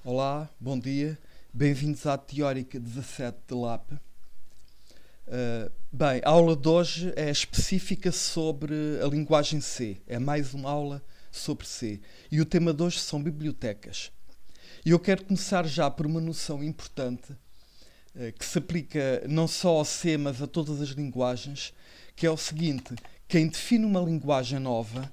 Olá, bom dia, bem-vindos à Teórica 17 de LAP. Bem, a aula de hoje é específica sobre a linguagem C, é mais uma aula sobre C. E o tema de hoje são bibliotecas. E eu quero começar já por uma noção importante que se aplica não só ao C, mas a todas as linguagens, que é o seguinte: quem define uma linguagem nova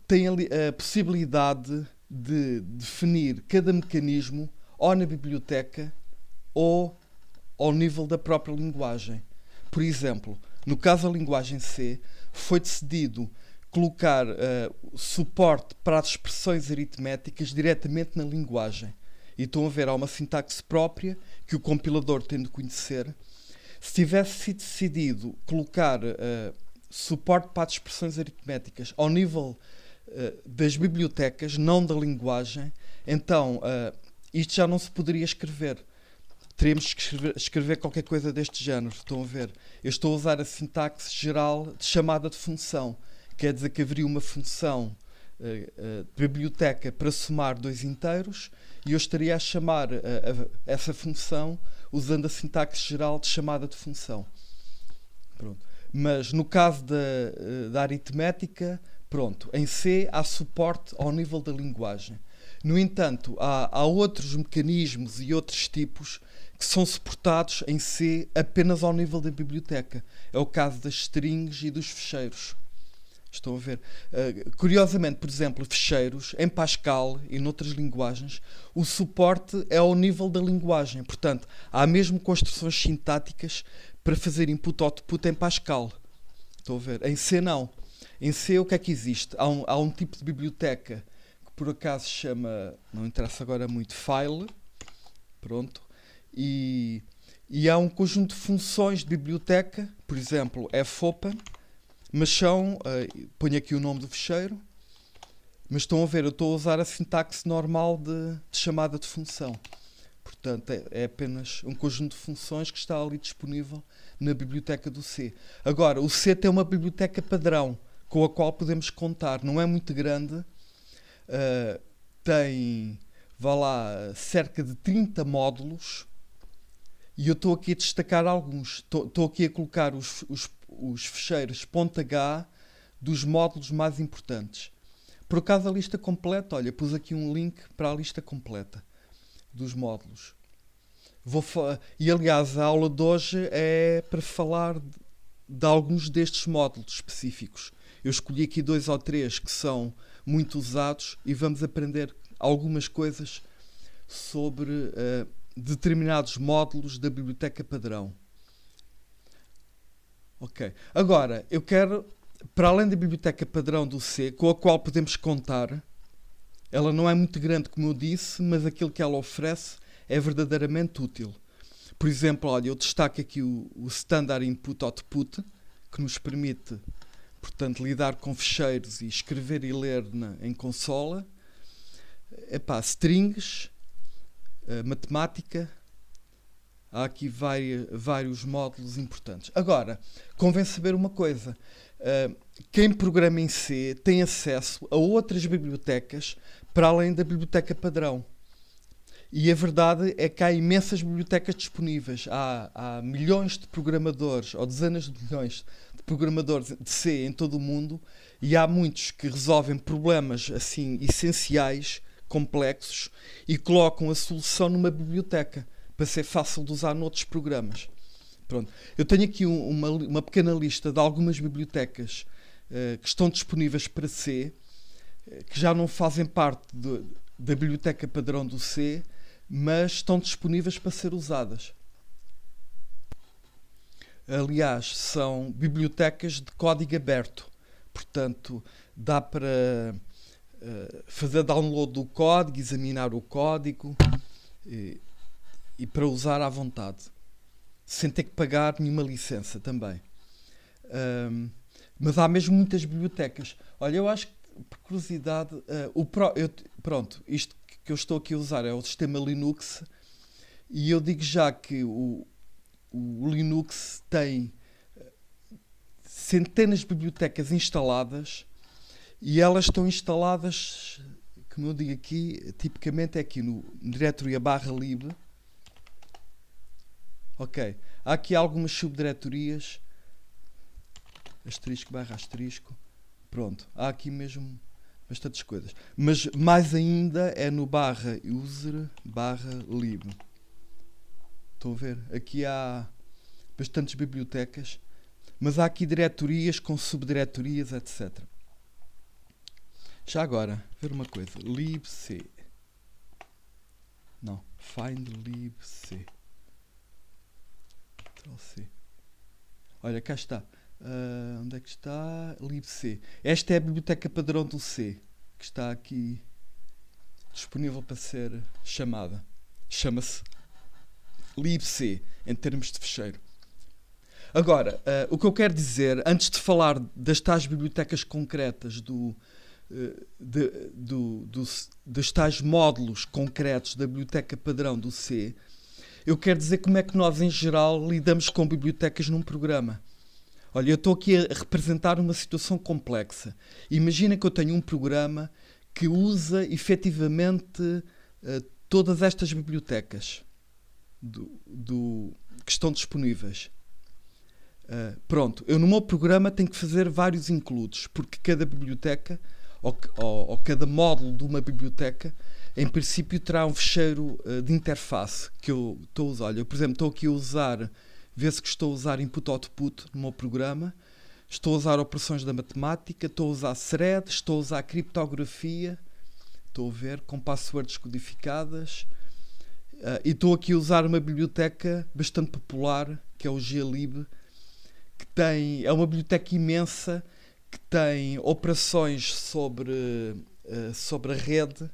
tem a possibilidade de definir cada mecanismo ou na biblioteca ou ao nível da própria linguagem. Por exemplo, no caso da linguagem C, foi decidido colocar suporte para as expressões aritméticas diretamente na linguagem. E estão a ver, há uma sintaxe própria que o compilador tem de conhecer. Se tivesse sido decidido colocar suporte para as expressões aritméticas ao nível das bibliotecas, não da linguagem, então isto já não se poderia escrever. Teríamos que escrever qualquer coisa deste género. Estão a ver? Eu estou a usar a sintaxe geral de chamada de função. Quer dizer que haveria uma função de biblioteca para somar dois inteiros e eu estaria a chamar essa função usando a sintaxe geral de chamada de função. Pronto. Mas no caso da aritmética, pronto, em C há suporte ao nível da linguagem. No entanto, há outros mecanismos e outros tipos que são suportados em C apenas ao nível da biblioteca. É o caso das strings e dos fecheiros. Estão a ver? Curiosamente, por exemplo, fecheiros, em Pascal e noutras linguagens, o suporte é ao nível da linguagem. Portanto, há mesmo construções sintáticas para fazer input-output em Pascal. Estão a ver? Em C não. Em C o que é que existe? Há um tipo de biblioteca que por acaso se chama, não interessa agora muito, file. Pronto. E há um conjunto de funções de biblioteca, por exemplo, fopen, mas são, ponho aqui o nome do fecheiro, mas estão a ver, eu estou a usar a sintaxe normal de chamada de função. Portanto, é apenas um conjunto de funções que está ali disponível na biblioteca do C. Agora, o C tem uma biblioteca padrão com a qual podemos contar. Não é muito grande, tem, vá lá, cerca de 30 módulos. E eu estou aqui a destacar alguns. Estou aqui a colocar os fecheiros .h dos módulos mais importantes. Por acaso a lista completa, olha, pus aqui um link para a lista completa dos módulos. E aliás, a aula de hoje é para falar de alguns destes módulos específicos. Eu escolhi aqui 2 ou 3 que são muito usados e vamos aprender algumas coisas sobre determinados módulos da biblioteca padrão. Ok. Agora, eu quero, para além da biblioteca padrão do C, com a qual podemos contar, ela não é muito grande, como eu disse, mas aquilo que ela oferece é verdadeiramente útil. Por exemplo, olha, eu destaco aqui o Standard Input Output, que nos permite, portanto, lidar com fecheiros e escrever e ler em consola. Strings, matemática, há aqui vários módulos importantes. Agora, convém saber uma coisa: quem programa em C tem acesso a outras bibliotecas para além da biblioteca padrão. E a verdade é que há imensas bibliotecas disponíveis. Há milhões de programadores, ou dezenas de milhões de programadores de C em todo o mundo, e há muitos que resolvem problemas assim essenciais, complexos, e colocam a solução numa biblioteca para ser fácil de usar noutros programas. Pronto. Eu tenho aqui uma pequena lista de algumas bibliotecas que estão disponíveis para C, que já não fazem parte da biblioteca padrão do C, mas estão disponíveis para ser usadas. Aliás, são bibliotecas de código aberto. Portanto, dá para fazer download do código, examinar o código e para usar à vontade, sem ter que pagar nenhuma licença também. Mas há mesmo muitas bibliotecas. Olha, eu acho que, por curiosidade, isto que eu estou aqui a usar é o sistema Linux, e eu digo já que o Linux tem centenas de bibliotecas instaladas, e elas estão instaladas como eu digo aqui, tipicamente é aqui no diretoria /lib. Ok, há aqui algumas subdiretorias, asterisco / asterisco, pronto, há aqui mesmo bastantes coisas, mas mais ainda é no /user /lib. Estão a ver? Aqui há bastantes bibliotecas, mas há aqui diretorias com subdiretorias, etc. Já agora, ver uma coisa, libc, não, find libc. Olha, cá está. Onde é que está? libc. Esta é a biblioteca padrão do C, que está aqui disponível para ser chamada. Chama-se libc, em termos de fecheiro. Agora, o que eu quero dizer, antes de falar das tais bibliotecas concretas, dos tais módulos concretos da biblioteca padrão do C, eu quero dizer como é que nós, em geral, lidamos com bibliotecas num programa. Olha, eu estou aqui a representar uma situação complexa. Imagina que eu tenho um programa que usa, efetivamente, todas estas bibliotecas que estão disponíveis. Pronto, eu no meu programa tenho que fazer vários includes, porque cada biblioteca ou cada módulo de uma biblioteca, em princípio, terá um fecheiro de interface que eu estou a usar. Olha, eu, por exemplo, estou aqui a usar, vê-se que estou a usar input-output no meu programa, estou a usar operações da matemática, estou a usar thread, estou a usar criptografia, estou a ver, com passwords codificadas, e estou aqui a usar uma biblioteca bastante popular, que é o glib, que é uma biblioteca imensa, que tem operações sobre a rede,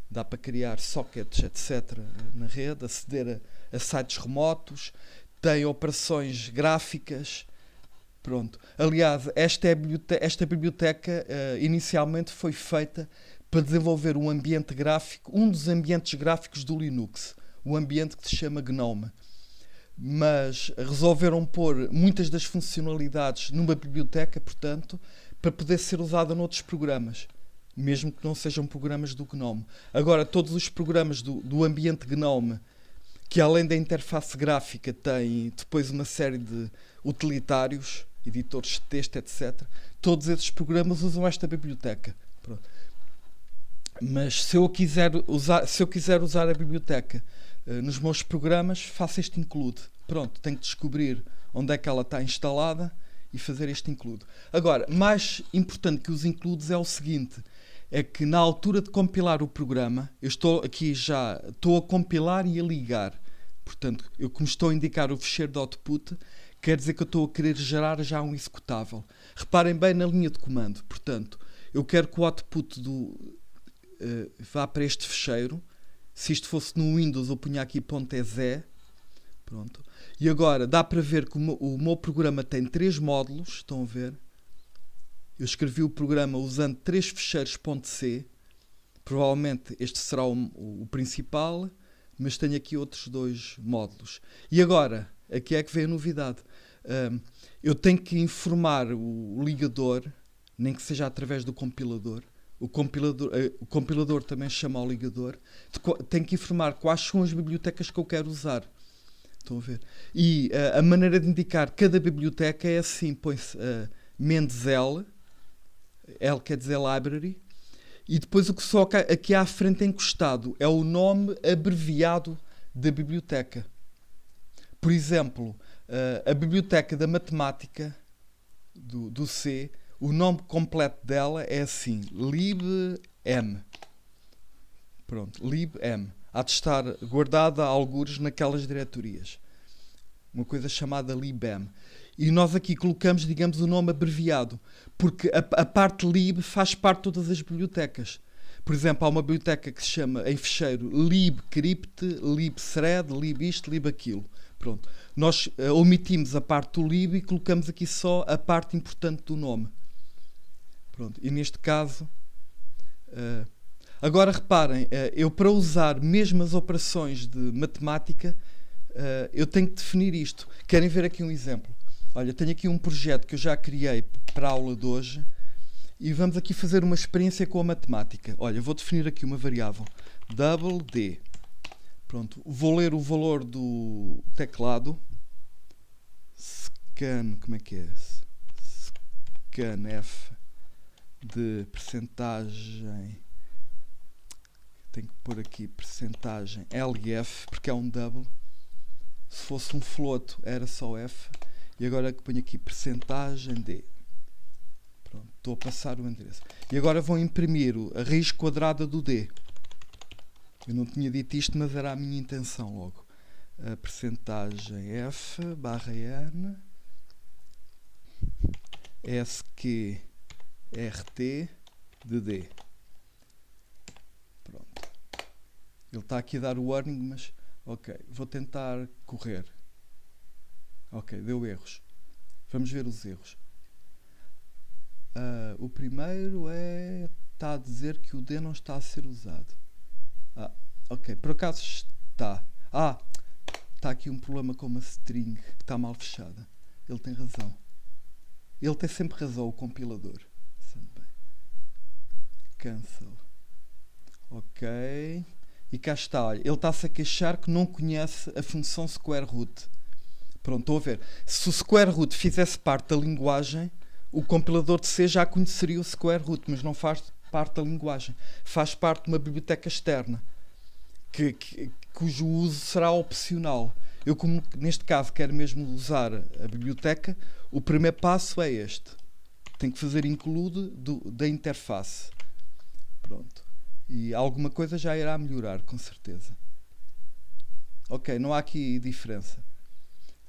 dá para criar sockets, etc., na rede, aceder a sites remotos, tem operações gráficas, pronto. Aliás, esta biblioteca inicialmente foi feita para desenvolver um ambiente gráfico, um dos ambientes gráficos do Linux, o ambiente que se chama GNOME. Mas resolveram pôr muitas das funcionalidades numa biblioteca, portanto, para poder ser usada noutros programas, mesmo que não sejam programas do GNOME. Agora, todos os programas do ambiente GNOME, que além da interface gráfica têm depois uma série de utilitários, editores de texto, etc., todos esses programas usam esta biblioteca. Pronto. Mas se eu quiser usar a biblioteca nos meus programas, faço este include. Pronto, tenho que descobrir onde é que ela está instalada e fazer este include. Agora, mais importante que os includes é o seguinte, é que na altura de compilar o programa, eu estou a compilar e a ligar. Portanto, como estou a indicar o fecheiro de output, quer dizer que eu estou a querer gerar já um executável. Reparem bem na linha de comando. Portanto, eu quero que o output vá para este fecheiro. Se isto fosse no Windows, eu punha aqui .exe. Pronto. E agora, dá para ver que o meu programa tem 3 módulos. Estão a ver? Eu escrevi o programa usando 3 fecheiros .c. Provavelmente este será o principal, mas tenho aqui outros 2 módulos. E agora, aqui é que vem a novidade. Eu tenho que informar o ligador, nem que seja através do compilador. O compilador também chama ao ligador. Tenho que informar quais são as bibliotecas que eu quero usar. Estão a ver? E a maneira de indicar cada biblioteca é assim: põe-se -L, L quer dizer library, e depois o que só aqui à frente encostado é o nome abreviado da biblioteca. Por exemplo, a biblioteca da matemática do C, o nome completo dela é assim, libm. Pronto, libm. Há de estar guardada a algures naquelas diretorias. Uma coisa chamada libm. E nós aqui colocamos, digamos, o nome abreviado, porque a parte lib faz parte de todas as bibliotecas. Por exemplo, há uma biblioteca que se chama, em fecheiro, libcrypt, libthread, libisto, libaquilo. Pronto. Nós omitimos a parte do lib e colocamos aqui só a parte importante do nome. Pronto. E neste caso... Agora reparem, eu para usar mesmo as operações de matemática, eu tenho que definir isto. Querem ver aqui um exemplo? Olha, tenho aqui um projeto que eu já criei para a aula de hoje E vamos aqui fazer uma experiência com a matemática. Olha, vou definir aqui uma variável double D. Pronto, vou ler o valor do teclado. Scan, como é que é? Scanf de percentagem. Tenho que pôr aqui percentagem LF, porque é um double. Se fosse um float era só F. E agora que ponho aqui percentagem D. Pronto, estou a passar o endereço. E agora vou imprimir a raiz quadrada do D. Eu não tinha dito isto, mas era a minha intenção logo. A percentagem F barra N SQRT de D. Pronto. Ele está aqui a dar o warning, mas ok, vou tentar correr. Ok, deu erros. Vamos ver os erros. O primeiro está a dizer que o D não está a ser usado. Ok, por acaso está. Está aqui um problema com uma string que está mal fechada. Ele tem razão. Ele tem sempre razão, o compilador. Cancel. Ok. E cá está, olha, ele está-se a queixar que não conhece a função square root. Pronto, estou a ver. Se o square root fizesse parte da linguagem, o compilador de C já conheceria o square root, mas não faz parte da linguagem. Faz parte de uma biblioteca externa, cujo uso será opcional. Eu, como neste caso quero mesmo usar a biblioteca, o primeiro passo é este. Tenho que fazer include da interface. Pronto. E alguma coisa já irá melhorar, com certeza. Ok, não há aqui diferença.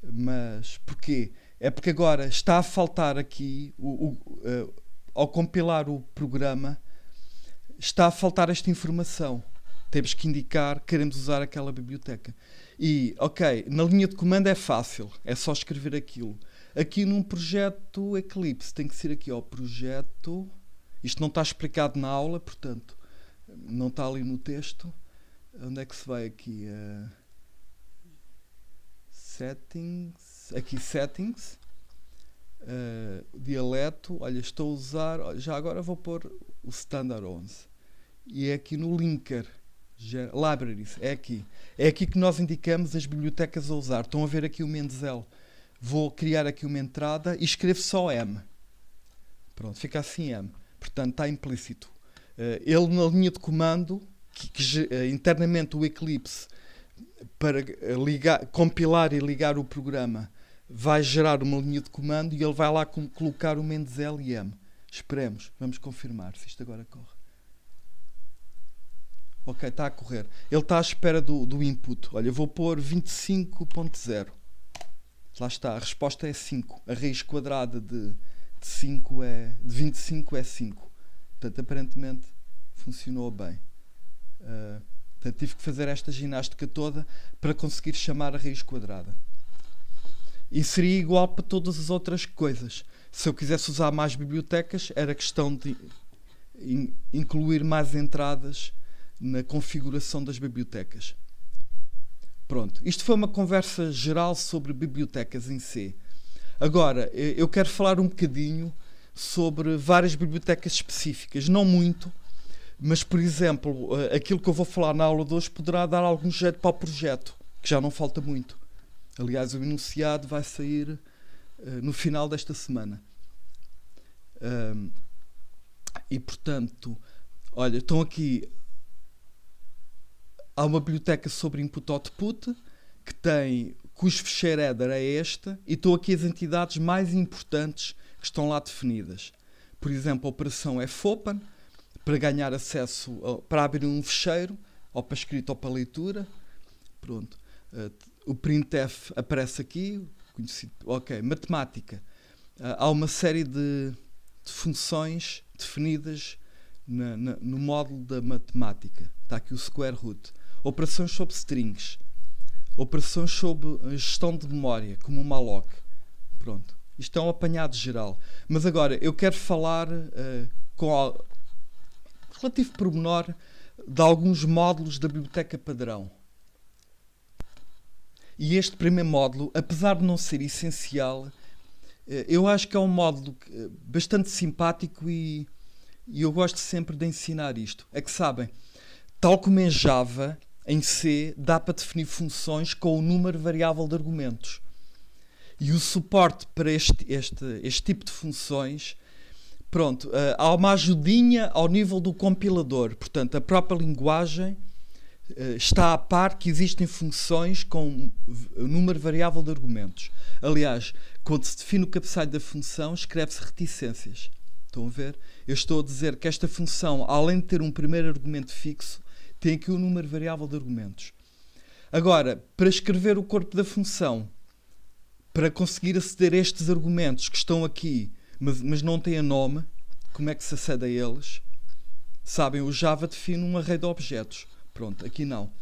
Mas porquê? É porque agora está a faltar aqui, ao compilar o programa, está a faltar esta informação. Temos que indicar que queremos usar aquela biblioteca. E, ok, na linha de comando é fácil, é só escrever aquilo. Aqui num projeto Eclipse, tem que ser aqui ao projeto. Isto não está explicado na aula, portanto, não está ali no texto. Onde é que se vai aqui? Settings. Aqui Settings. Dialeto. Olha, estou a usar. Já agora vou pôr o Standard 11. E é aqui no Linker. Libraries. É aqui. É aqui que nós indicamos as bibliotecas a usar. Estão a ver aqui o Menzel. Vou criar aqui uma entrada e escrevo só M. Pronto, fica assim M. Portanto, está implícito. Ele na linha de comando, que internamente o Eclipse, para compilar e ligar o programa, vai gerar uma linha de comando e ele vai lá colocar o Menzel e M. Esperemos, vamos confirmar se isto agora corre. Ok, está a correr. Ele está à espera do input. Olha, eu vou pôr 25.0. Lá está, a resposta é 5. A raiz quadrada de 25 é 5. Portanto, aparentemente funcionou bem. Portanto, tive que fazer esta ginástica toda para conseguir chamar a raiz quadrada. E seria igual para todas as outras coisas. Se eu quisesse usar mais bibliotecas, era questão de incluir mais entradas na configuração das bibliotecas. Pronto, isto foi uma conversa geral sobre bibliotecas em C. Agora, eu quero falar um bocadinho sobre várias bibliotecas específicas, não muito, mas, por exemplo, aquilo que eu vou falar na aula de hoje poderá dar algum jeito para o projeto, que já não falta muito. Aliás, o enunciado vai sair no final desta semana. E, portanto, olha, estão aqui... Há uma biblioteca sobre input-output cujo fecheiro header é esta, e estão aqui as entidades mais importantes que estão lá definidas. Por exemplo, a operação fopen, para ganhar acesso, para abrir um fecheiro, ou para escrita ou para leitura. Pronto. O printf aparece aqui. Conhecido. Ok, matemática. Há uma série de funções definidas no módulo da matemática. Está aqui o square root. Operações sobre strings. Operações sobre gestão de memória, como o malloc. Pronto. Isto é um apanhado geral. Mas agora, eu quero falar com relativo pormenor de alguns módulos da biblioteca padrão. E este primeiro módulo, apesar de não ser essencial, eu acho que é um módulo bastante simpático e e eu gosto sempre de ensinar isto. É que sabem, tal como em Java, em C, dá para definir funções com o número variável de argumentos. E o suporte para este tipo de funções, pronto, há uma ajudinha ao nível do compilador. Portanto, a própria linguagem está a par que existem funções com o número variável de argumentos. Aliás, quando se define o cabeçalho da função, escreve-se reticências. Estão a ver? Eu estou a dizer que esta função, além de ter um primeiro argumento fixo, tem aqui um número variável de argumentos. Agora, para escrever o corpo da função, para conseguir aceder a estes argumentos que estão aqui, mas não têm nome, como é que se acede a eles? Sabem, o Java define um array de objetos. Pronto, aqui não.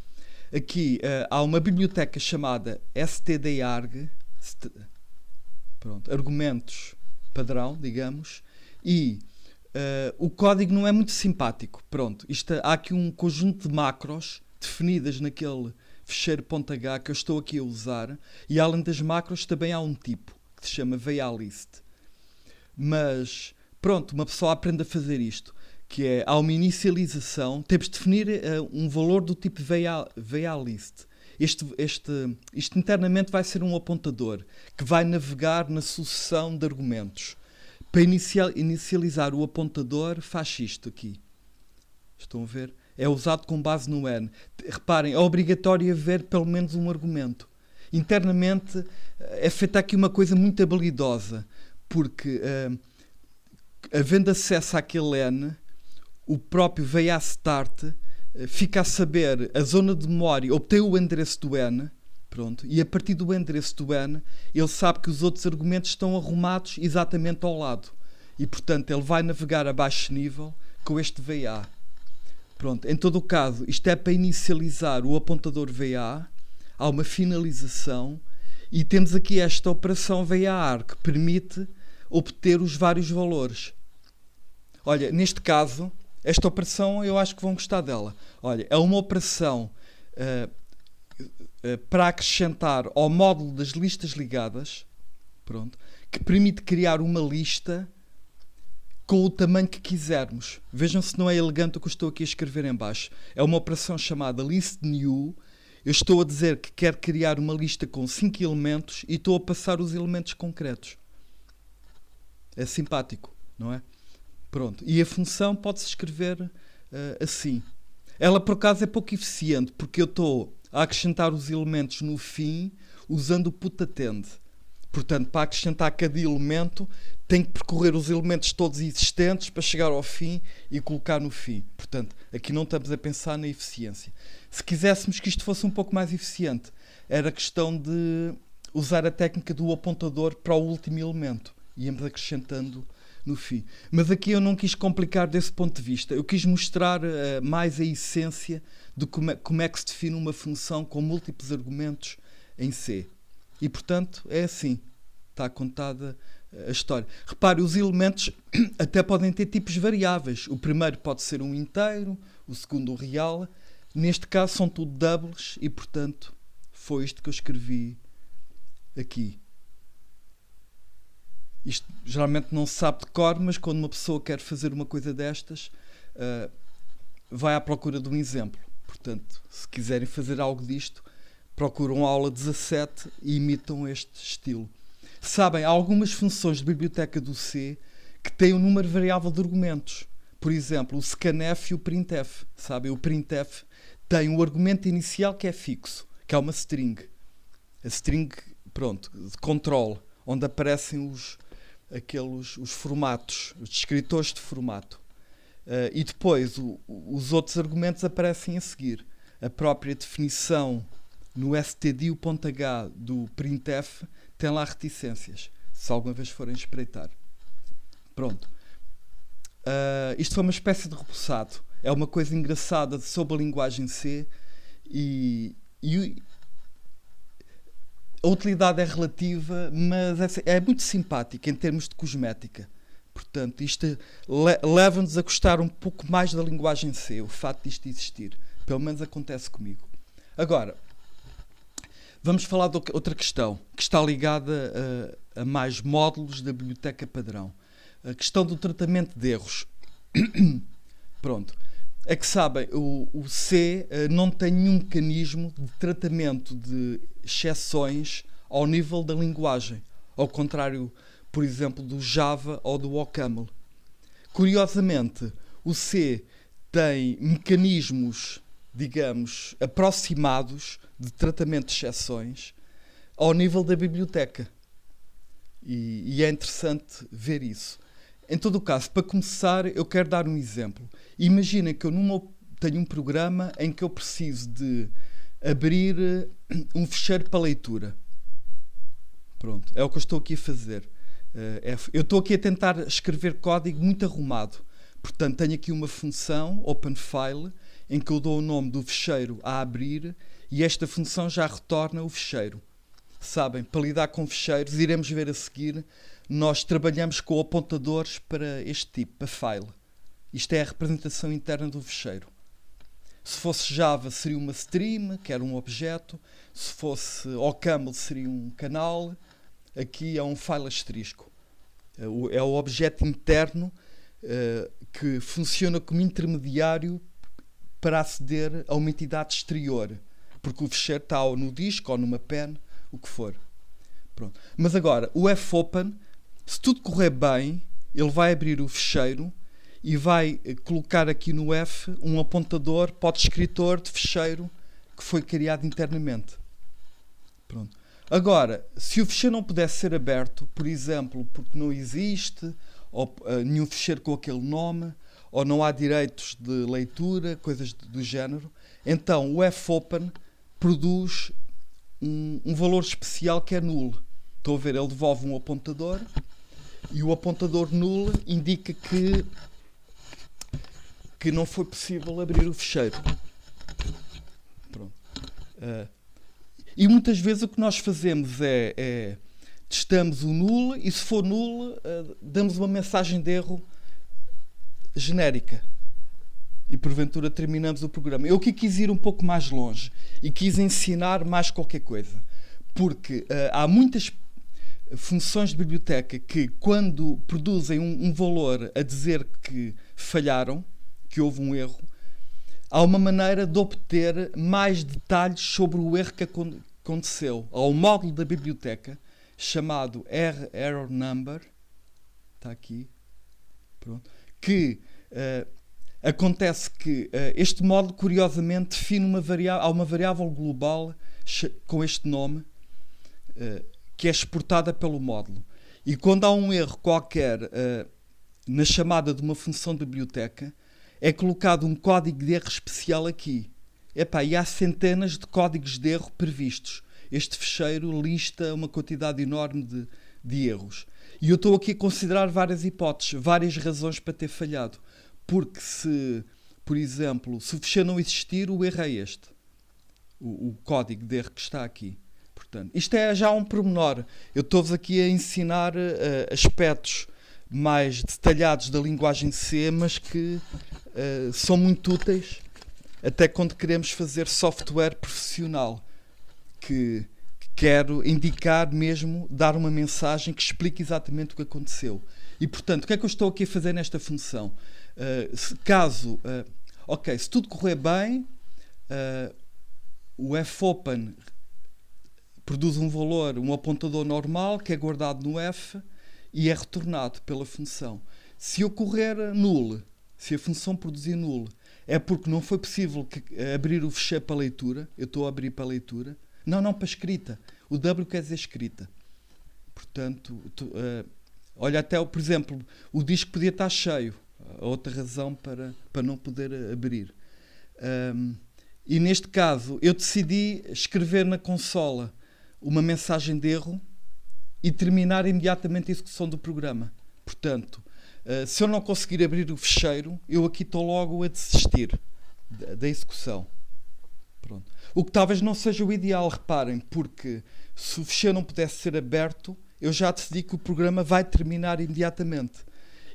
Aqui há uma biblioteca chamada stdarg, pronto, argumentos padrão, digamos, e o código não é muito simpático. Pronto, há aqui um conjunto de macros definidas naquele ficheiro .h que eu estou aqui a usar, e além das macros também há um tipo que se chama VAList. Mas pronto, uma pessoa aprende a fazer isto, que é, há uma inicialização, temos de definir um valor do tipo VAList. Isto internamente vai ser um apontador que vai navegar na sucessão de argumentos. Para inicializar o apontador, faz isto aqui. Estão a ver? É usado com base no n. Reparem, é obrigatório haver pelo menos um argumento. Internamente é feita aqui uma coisa muito habilidosa, porque havendo acesso àquele n, o próprio VAStart fica a saber a zona de memória, obtém o endereço do n, pronto, e a partir do endereço do n, ele sabe que os outros argumentos estão arrumados exatamente ao lado. E, portanto, ele vai navegar a baixo nível com este VA. Pronto, em todo o caso, isto é para inicializar o apontador VA, há uma finalização, e temos aqui esta operação VAR, que permite obter os vários valores. Olha, neste caso, esta operação eu acho que vão gostar dela. Olha, é uma operação para acrescentar ao módulo das listas ligadas, pronto, que permite criar uma lista com o tamanho que quisermos. Vejam se não é elegante o que eu estou aqui a escrever em baixo. É uma operação chamada listNew. Eu estou a dizer que quero criar uma lista com 5 elementos e estou a passar os elementos concretos. É simpático, não é? Pronto. E a função pode-se escrever assim. Ela, por acaso, é pouco eficiente, porque eu estou a acrescentar os elementos no fim usando o putattend. Portanto, para acrescentar cada elemento, tenho que percorrer os elementos todos existentes para chegar ao fim e colocar no fim. Portanto, aqui não estamos a pensar na eficiência. Se quiséssemos que isto fosse um pouco mais eficiente, era questão de usar a técnica do apontador para o último elemento. Íamos acrescentando no fim. Mas aqui eu não quis complicar desse ponto de vista. Eu quis mostrar mais a essência de como é que se define uma função com múltiplos argumentos em C. E, portanto, é assim. Está contada a história. Repare, os elementos até podem ter tipos variáveis. O primeiro pode ser um inteiro, o segundo um real. Neste caso são tudo doubles e, portanto, foi isto que eu escrevi aqui. Isto geralmente não se sabe de cor, mas quando uma pessoa quer fazer uma coisa destas, vai à procura de um exemplo. Portanto, se quiserem fazer algo disto, procuram a aula 17 e imitam este estilo. Sabem, há algumas funções de biblioteca do C que têm um número variável de argumentos. Por exemplo, o scanf e o printf. Sabem, o printf tem um argumento inicial que é fixo, que é uma string. A string, pronto, de control, onde aparecem os formatos, os descritores de formato. E depois os outros argumentos aparecem a seguir. A própria definição no stdio.h do printf tem lá reticências, se alguma vez forem espreitar. Pronto. Isto foi uma espécie de repousado. É uma coisa engraçada sobre a linguagem C e a utilidade é relativa, mas é muito simpática em termos de cosmética. Portanto, isto leva-nos a gostar um pouco mais da linguagem C, o facto disto existir. Pelo menos acontece comigo. Agora, vamos falar de outra questão, que está ligada a mais módulos da biblioteca padrão. A questão do tratamento de erros. Pronto. É que sabem, o C não tem nenhum mecanismo de tratamento de exceções ao nível da linguagem. Ao contrário, por exemplo, do Java ou do OCaml. Curiosamente, o C tem mecanismos, digamos, aproximados de tratamento de exceções ao nível da biblioteca. E é interessante ver isso. Em todo o caso, para começar, eu quero dar um exemplo. Imaginem que eu tenho um programa em que eu preciso de abrir um ficheiro para leitura. Pronto, é o que eu estou aqui a fazer. Eu estou aqui a tentar escrever código muito arrumado. Portanto, tenho aqui uma função, OpenFile, em que eu dou o nome do ficheiro a abrir e esta função já retorna o ficheiro. Sabem, para lidar com ficheiros, iremos ver a seguir, nós trabalhamos com apontadores para este tipo, para file. Isto é a representação interna do ficheiro. Se fosse Java, seria uma stream, que era um objeto. Se fosse OCaml, seria um canal. Aqui é um file asterisco. É o objeto interno que funciona como intermediário para aceder a uma entidade exterior. Porque o ficheiro está ou no disco ou numa pen, o que for. Pronto. Mas agora, o fopen, se tudo correr bem, ele vai abrir o ficheiro e vai colocar aqui no F um apontador para o descritor de ficheiro que foi criado internamente. Pronto. Agora, se o ficheiro não pudesse ser aberto, por exemplo, porque não existe ou, nenhum ficheiro com aquele nome, ou não há direitos de leitura, coisas do género, então o fopen produz um valor especial que é null. Estão a ver, ele devolve um apontador e o apontador null indica que não foi possível abrir o ficheiro. Pronto. E muitas vezes o que nós fazemos é testamos o null e se for null damos uma mensagem de erro genérica. E porventura terminamos o programa. Eu aqui quis ir um pouco mais longe e quis ensinar mais qualquer coisa. Porque há muitas funções de biblioteca que, quando produzem um valor a dizer que falharam, que houve um erro, há uma maneira de obter mais detalhes sobre o erro que aconteceu. Há um módulo da biblioteca chamado error number, está aqui, pronto, que acontece que este módulo, curiosamente, define há uma variável global com este nome que é exportada pelo módulo. E quando há um erro qualquer na chamada de uma função de biblioteca, é colocado um código de erro especial aqui. E há centenas de códigos de erro previstos. Este ficheiro lista uma quantidade enorme de erros. E eu estou aqui a considerar várias hipóteses, várias razões para ter falhado. Porque se, por exemplo, se o ficheiro não existir, o erro é este. O código de erro que está aqui. Portanto, isto é já um pormenor. Eu estou-vos aqui a ensinar aspectos mais detalhados da linguagem C, mas que são muito úteis até quando queremos fazer software profissional, que quero indicar mesmo, dar uma mensagem que explique exatamente o que aconteceu. E, portanto, o que é que eu estou aqui a fazer nesta função? Se tudo correr bem, o fopen produz um valor, um apontador normal, que é guardado no F e é retornado pela função. Se ocorrer null, se a função produzir null, é porque não foi possível abrir o ficheiro para leitura. Eu estou a abrir para leitura. Não, para escrita. O W quer dizer escrita. Portanto, olha, até, por exemplo, o disco podia estar cheio. Outra razão para não poder abrir. E neste caso, eu decidi escrever na consola uma mensagem de erro e terminar imediatamente a execução do programa. Portanto, se eu não conseguir abrir o ficheiro, eu aqui estou logo a desistir da execução. Pronto. O que talvez não seja o ideal, reparem, porque se o ficheiro não pudesse ser aberto, eu já decidi que o programa vai terminar imediatamente.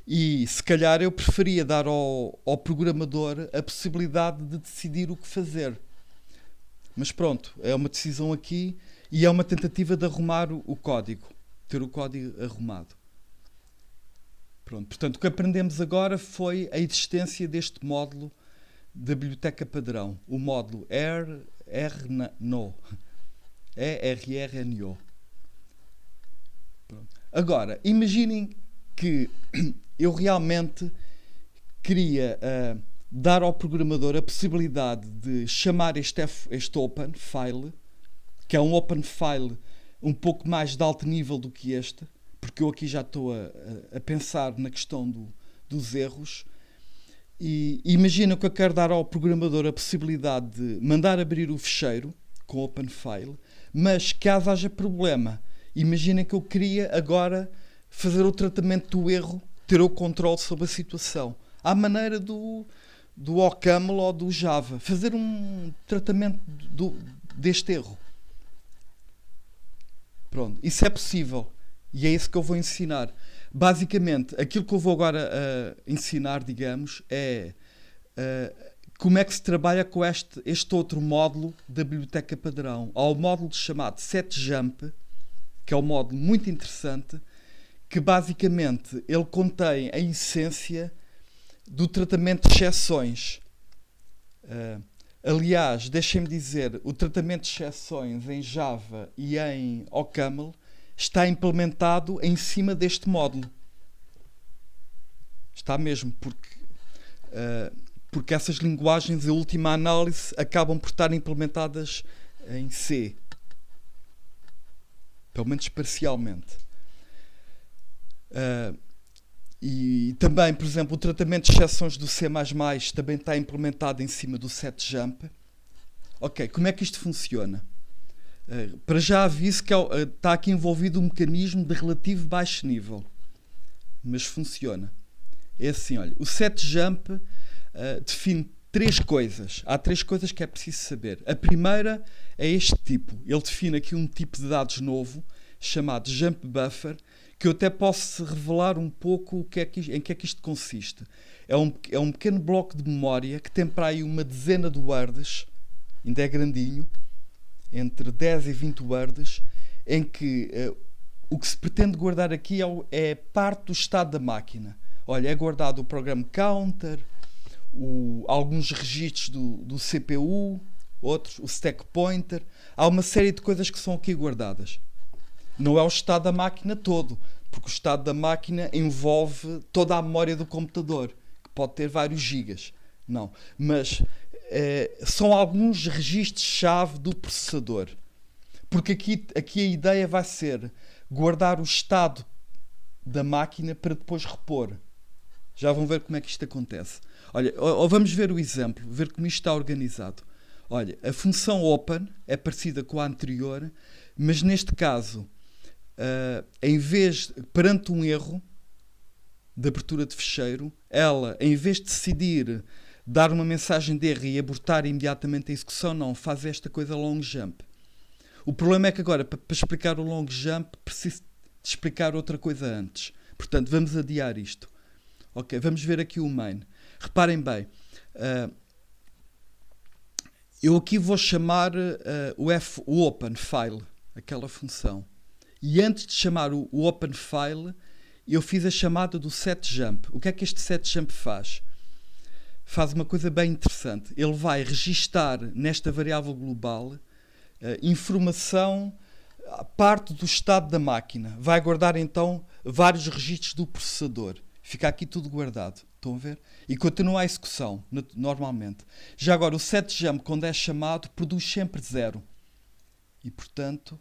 E se calhar eu preferia dar ao programador a possibilidade de decidir o que fazer. Mas pronto, é uma decisão aqui e é uma tentativa de arrumar o código, ter o código arrumado. Pronto. Portanto, o que aprendemos agora foi a existência deste módulo da biblioteca padrão. O módulo ERRNO. ERRNO. Agora, imaginem que eu realmente queria dar ao programador a possibilidade de chamar este open file, que é um open file um pouco mais de alto nível do que este, porque eu aqui já estou a pensar na questão dos erros. E imagina que eu quero dar ao programador a possibilidade de mandar abrir o ficheiro com open file, mas caso haja problema, imagina que eu queria agora fazer o tratamento do erro, ter o controle sobre a situação, à maneira do OCaml ou do Java, fazer um tratamento deste erro. Pronto, isso é possível e é isso que eu vou ensinar. Basicamente, aquilo que eu vou agora ensinar, digamos, é como é que se trabalha com este outro módulo da biblioteca padrão. Há o módulo chamado setJump, que é um módulo muito interessante, que basicamente ele contém a essência do tratamento de exceções. Aliás, deixem-me dizer, o tratamento de exceções em Java e em OCaml está implementado em cima deste módulo. Está mesmo, porque essas linguagens, em última análise, acabam por estar implementadas em C. Pelo menos parcialmente. E também, por exemplo, o tratamento de exceções do C++ também está implementado em cima do setJump. Ok, como é que isto funciona? Para já aviso que está aqui envolvido um mecanismo de relativo baixo nível. Mas funciona. É assim, olha, o setJump define 3 coisas. Há 3 coisas que é preciso saber. A primeira é este tipo. Ele define aqui um tipo de dados novo, chamado jump buffer, que eu até posso revelar um pouco em que é que isto consiste. É um pequeno bloco de memória que tem para aí uma dezena de words, ainda é grandinho, entre 10 e 20 words, em que o que se pretende guardar aqui é parte do estado da máquina. Olha, é guardado o program counter, alguns registros do CPU, outros, o stack pointer. Há uma série de coisas que são aqui guardadas. Não é o estado da máquina todo, porque o estado da máquina envolve toda a memória do computador, que pode ter vários gigas. Não, mas são alguns registros-chave do processador. Porque aqui a ideia vai ser guardar o estado da máquina para depois repor. Já vão ver como é que isto acontece. Olha, ou vamos ver o exemplo, ver como isto está organizado. Olha, a função open é parecida com a anterior, mas neste caso, perante um erro de abertura de ficheiro, ela, em vez de decidir dar uma mensagem de erro e abortar imediatamente a execução, não, faz esta coisa long jump. O problema é que agora, para explicar o long jump, preciso de explicar outra coisa antes. Portanto, vamos adiar isto. Ok, vamos ver aqui o main. Reparem bem, eu aqui vou chamar o open file, aquela função. E antes de chamar o open file, eu fiz a chamada do setJump. O que é que este setJump faz? Faz uma coisa bem interessante. Ele vai registar nesta variável global informação, parte do estado da máquina. Vai guardar então vários registros do processador. Fica aqui tudo guardado. Estão a ver? E continua a execução, normalmente. Já agora, o setJump, quando é chamado, produz sempre 0. E, portanto,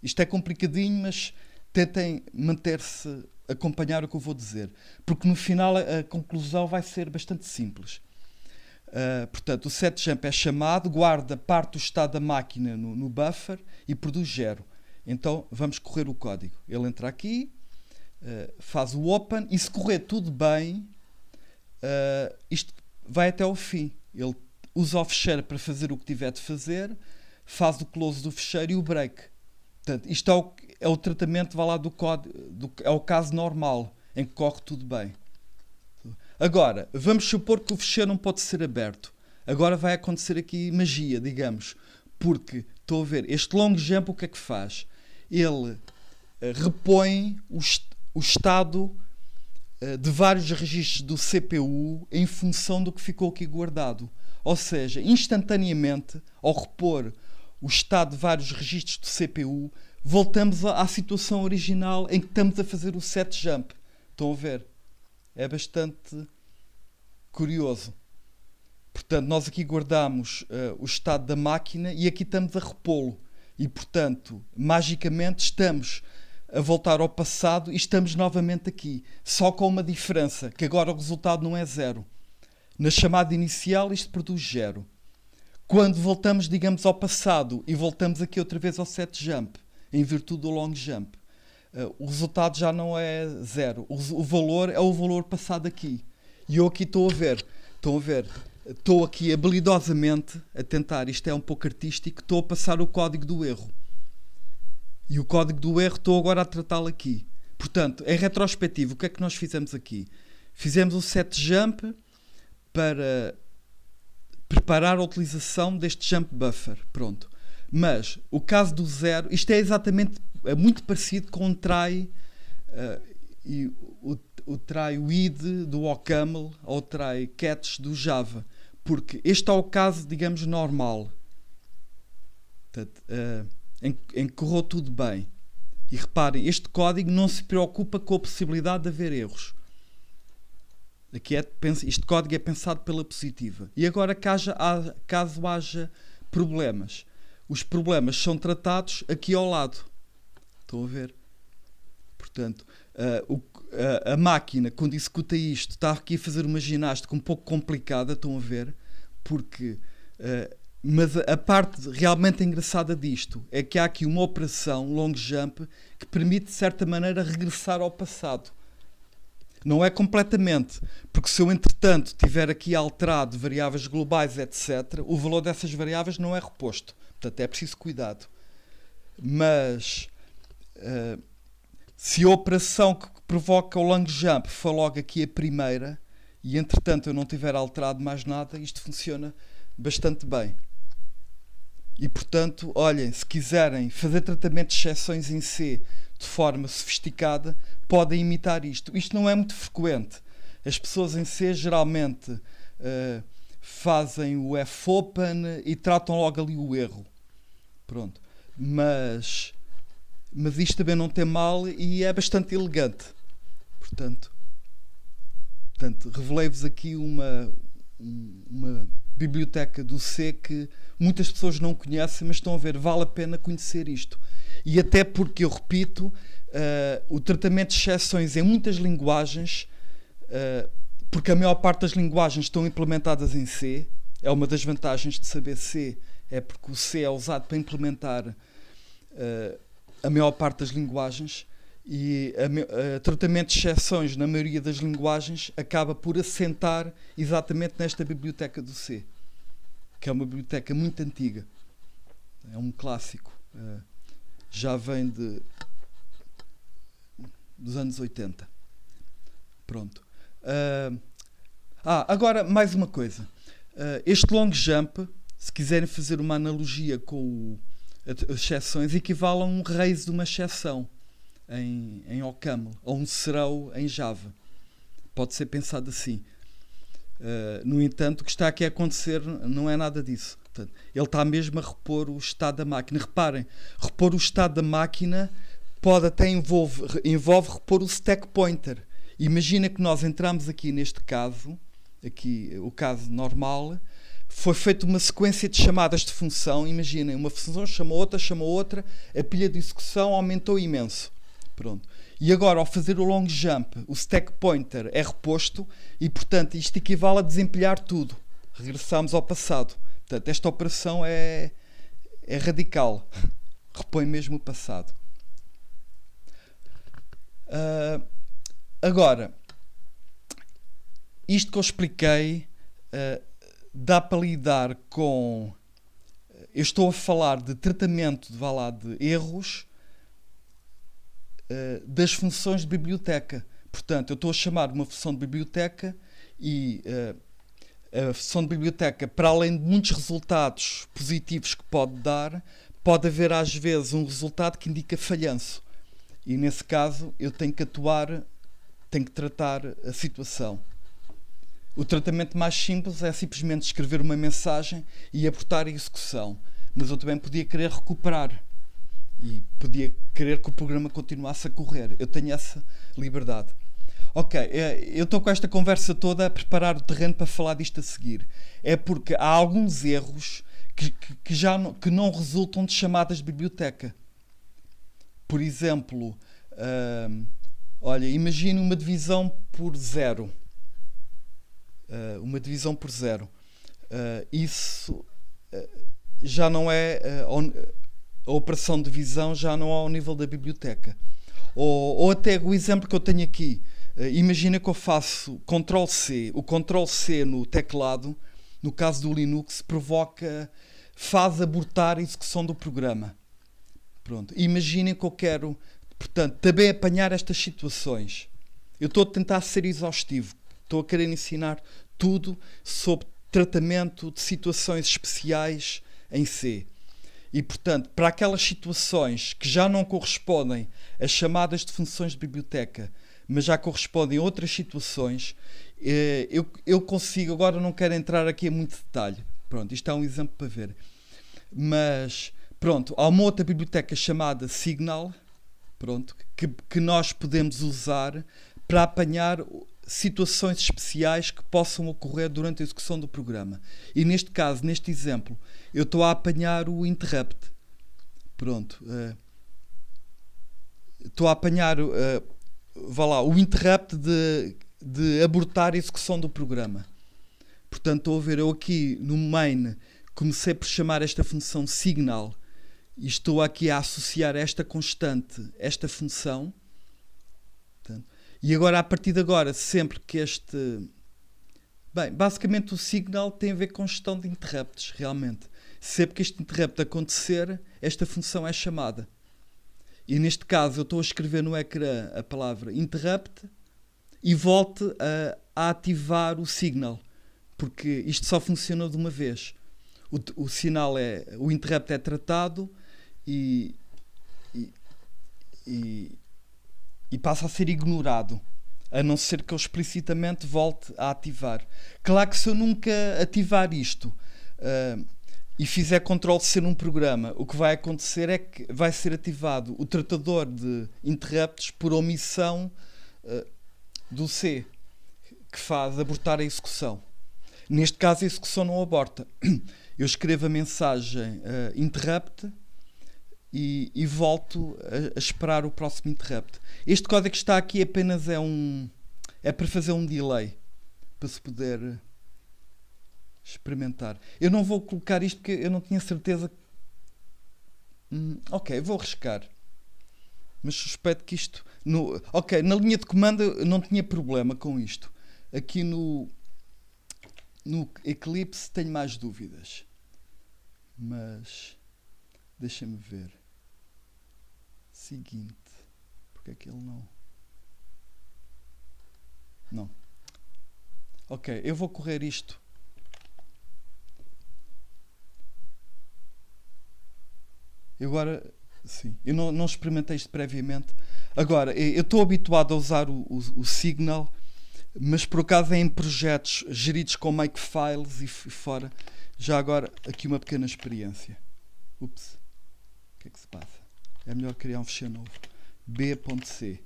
isto é complicadinho, mas tentem manter-se, acompanhar o que eu vou dizer. Porque no final a conclusão vai ser bastante simples. Portanto, o setJump é chamado, guarda parte do estado da máquina no buffer e produz 0. Então, vamos correr o código. Ele entra aqui, faz o open e se correr tudo bem, isto vai até ao fim. Ele usa o ficheiro para fazer o que tiver de fazer, faz o close do ficheiro e o break. Portanto, isto é o tratamento, vai lá, do código, é o caso normal, em que corre tudo bem. Agora, vamos supor que o ficheiro não pode ser aberto. Agora vai acontecer aqui magia, digamos, porque, estou a ver, este long jump o que é que faz? Ele repõe o estado de vários registros do CPU em função do que ficou aqui guardado. Ou seja, instantaneamente, ao repor o estado de vários registros do CPU, voltamos à situação original em que estamos a fazer o set jump. Estão a ver? É bastante curioso. Portanto, nós aqui guardamos o estado da máquina e aqui estamos a repô-lo. E, portanto, magicamente estamos a voltar ao passado e estamos novamente aqui. Só com uma diferença, que agora o resultado não é 0. Na chamada inicial isto produz 0. Quando voltamos, digamos, ao passado e voltamos aqui outra vez ao set jump, em virtude do long jump, o resultado já não é 0. O valor é o valor passado aqui. E eu aqui estou a ver, estou aqui habilidosamente a tentar, isto é um pouco artístico, estou a passar o código do erro. E o código do erro estou agora a tratá-lo aqui. Portanto, em retrospectivo, o que é que nós fizemos aqui? Fizemos o set jump para preparar a utilização deste jump buffer. Pronto. Mas o caso do 0, isto é muito parecido com o try e o try with do OCaml ou o try catch do Java. Porque este é o caso, digamos, normal. Portanto, em que correu tudo bem. E reparem, este código não se preocupa com a possibilidade de haver erros. Aqui este código é pensado pela positiva. E agora, caso haja problemas, os problemas são tratados aqui ao lado. Estão a ver? Portanto, a máquina, quando executa isto, está aqui a fazer uma ginástica um pouco complicada, estão a ver? Porque... mas a parte realmente engraçada disto é que há aqui uma operação, long jump, que permite, de certa maneira, regressar ao passado. Não é completamente, porque se eu, entretanto, tiver aqui alterado variáveis globais, etc., o valor dessas variáveis não é reposto. Portanto, é preciso cuidado. Mas, se a operação que provoca o long jump for logo aqui a primeira, e, entretanto, eu não tiver alterado mais nada, isto funciona bastante bem. E, portanto, olhem, se quiserem fazer tratamento de exceções em C de forma sofisticada, podem imitar isto. Isto não é muito frequente. As pessoas em C geralmente fazem o fopen e tratam logo ali o erro. Pronto. Mas isto também não tem mal e é bastante elegante. Portanto revelei-vos aqui uma biblioteca do C que muitas pessoas não conhecem, mas estão a ver, vale a pena conhecer isto. E até porque, eu repito, o tratamento de exceções em muitas linguagens, porque a maior parte das linguagens estão implementadas em C, é uma das vantagens de saber C, é porque o C é usado para implementar a maior parte das linguagens, e tratamento de exceções na maioria das linguagens acaba por assentar exatamente nesta biblioteca do C, que é uma biblioteca muito antiga, é um clássico, já vem dos anos 80. Pronto. Agora mais uma coisa, este long jump, se quiserem fazer uma analogia com as exceções, equivale a um raise de uma exceção em OCaml, ou um throw em Java. Pode ser pensado assim. No entanto, o que está aqui a acontecer não é nada disso. Portanto, ele está mesmo a repor o estado da máquina. Reparem, repor o estado da máquina pode até envolve repor o stack pointer. Imagina que nós entramos aqui neste caso, aqui o caso normal, foi feita uma sequência de chamadas de função. Imaginem, uma função chamou outra, a pilha de execução aumentou imenso. Pronto. E agora, ao fazer o long jump, o stack pointer é reposto e, portanto, isto equivale a desempilhar tudo. Regressamos ao passado. Portanto, esta operação é radical. Repõe mesmo o passado. Agora, isto que eu expliquei, dá para lidar com... Eu estou a falar de tratamento de erros das funções de biblioteca. Portanto, eu estou a chamar uma função de biblioteca e a função de biblioteca, para além de muitos resultados positivos que pode dar, pode haver às vezes um resultado que indica falhanço. E nesse caso eu tenho que atuar tem que tratar a situação. O tratamento mais simples é simplesmente escrever uma mensagem e abortar a execução. Mas eu também podia querer recuperar e podia querer que o programa continuasse a correr. Eu tenho essa liberdade. Ok, eu estou com esta conversa toda a preparar o terreno para falar disto a seguir. É porque há alguns erros que não resultam de chamadas de biblioteca. Por exemplo, olha, imagine uma divisão por zero. Uma divisão por zero. Isso já não é... a operação de divisão já não é ao nível da biblioteca. Ou até o exemplo que eu tenho aqui. Imagina que eu faço Ctrl+C. O Ctrl+C no teclado, no caso do Linux, faz abortar a execução do programa. Pronto. Imaginem que eu quero, portanto, também apanhar estas situações. Eu estou a tentar ser exaustivo. Estou a querer ensinar tudo sobre tratamento de situações especiais em C. E, portanto, para aquelas situações que já não correspondem a chamadas de funções de biblioteca, mas já correspondem a outras situações, eu consigo, agora não quero entrar aqui em muito detalhe. Pronto, isto é um exemplo para ver. Mas, pronto, há uma outra biblioteca chamada Signal, pronto, que nós podemos usar para apanhar situações especiais que possam ocorrer durante a execução do programa. E neste caso, neste exemplo, eu estou a apanhar o interrupt. Pronto. Estou a apanhar o interrupt de abortar a execução do programa. Portanto, estou a ver, eu aqui no main comecei por chamar esta função signal e estou aqui a associar esta constante, esta função. Portanto, e agora, a partir de agora, sempre que basicamente o signal tem a ver com gestão de interrupts, realmente. Sempre que este interrupt acontecer, esta função é chamada. E neste caso eu estou a escrever no ecrã a palavra interrupt e volto a ativar o signal, porque isto só funciona de uma vez. O interrupt é tratado e passa a ser ignorado, a não ser que eu explicitamente volte a ativar. Claro que se eu nunca ativar isto e fizer Ctrl+C num programa, o que vai acontecer é que vai ser ativado o tratador de interrupts por omissão do C, que faz abortar a execução. Neste caso, a execução não aborta. Eu escrevo a mensagem interrupt e volto a esperar o próximo interrupt. Este código que está aqui apenas é para fazer um delay, para se poder experimentar. Eu não vou colocar isto porque eu não tinha certeza. Ok, vou arriscar. Mas suspeito que isto... na linha de comando eu não tinha problema com isto. Aqui no Eclipse tenho mais dúvidas. Mas... deixa-me ver. Seguinte. Porque é que ele não... Não. Ok, eu vou correr isto. Agora, sim, eu não experimentei isto previamente. Agora, eu estou habituado a usar o Signal, mas por acaso é em projetos geridos com Makefiles e fora. Já agora, aqui uma pequena experiência. Ups, o que é que se passa? É melhor criar um ficheiro novo. B.C.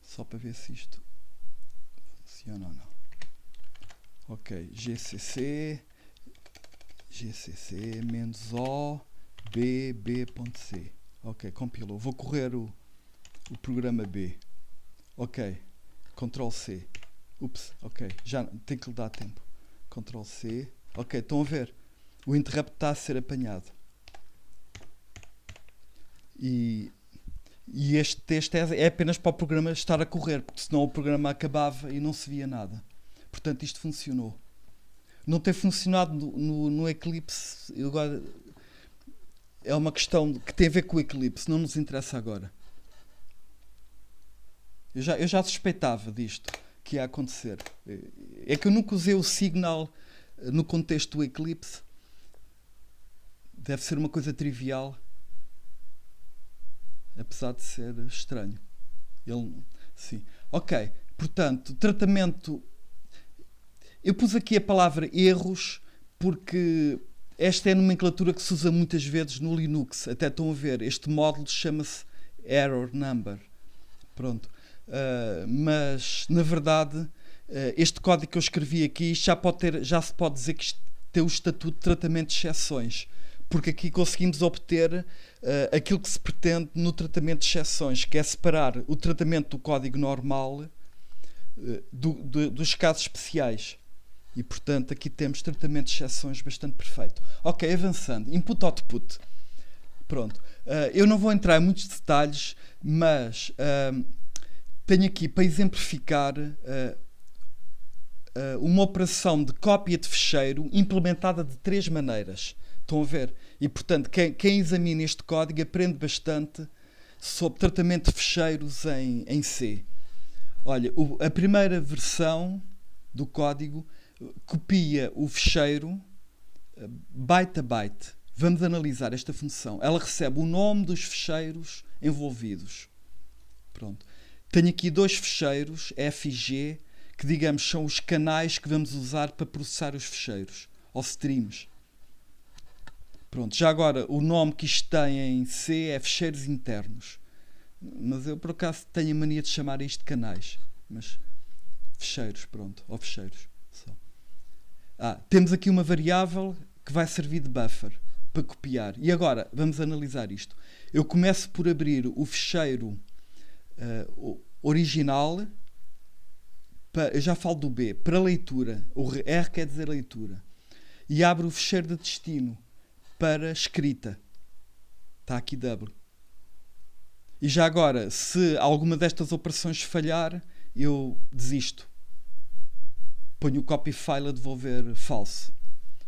Só para ver se isto funciona ou não. Ok, GCC -O B.C. Ok, compilou. Vou correr o programa B. Ok, Ctrl+C. Ups, ok, já tem que lhe dar tempo. Ctrl+C. Ok, estão a ver? O interrupt está a ser apanhado. E este texto é apenas para o programa estar a correr, porque senão o programa acabava e não se via nada. Portanto, isto funcionou. Não ter funcionado no Eclipse, agora é uma questão que tem a ver com o Eclipse, não nos interessa agora. Eu já suspeitava disto, que ia acontecer. É que eu nunca usei o Signal no contexto do Eclipse. Deve ser uma coisa trivial, apesar de ser estranho. Sim. Ok. Portanto, tratamento. Eu pus aqui a palavra erros porque esta é a nomenclatura que se usa muitas vezes no Linux. Até estão a ver, este módulo chama-se error number. Pronto. Mas, na verdade, este código que eu escrevi aqui já se pode dizer que isto tem o estatuto de tratamento de exceções. Porque aqui conseguimos obter aquilo que se pretende no tratamento de exceções, que é separar o tratamento do código normal dos casos especiais. E, portanto, aqui temos tratamento de exceções bastante perfeito. Ok, avançando. Input-output. Pronto. Eu não vou entrar em muitos detalhes, mas tenho aqui para exemplificar uma operação de cópia de ficheiro implementada de 3 maneiras. Estão a ver? E, portanto, quem examina este código aprende bastante sobre tratamento de ficheiros em C. Olha, a primeira versão do código copia o ficheiro byte a byte. Vamos analisar esta função. Ela recebe o nome dos ficheiros envolvidos. Pronto. Tenho aqui 2 ficheiros, F e G, que digamos são os canais que vamos usar para processar os ficheiros, ou streams. Pronto. Já agora, o nome que isto tem em C é ficheiros internos. Mas eu, por acaso, tenho a mania de chamar isto de canais. Mas ficheiros, pronto. Ou ficheiros. Só. Temos aqui uma variável que vai servir de buffer para copiar. E agora, vamos analisar isto. Eu começo por abrir o ficheiro original. Eu já falo do B. Para leitura. O R quer dizer leitura. E abro o ficheiro de destino para escrita. Está aqui W. E já agora, se alguma destas operações falhar, eu desisto. Ponho o copy file a devolver false.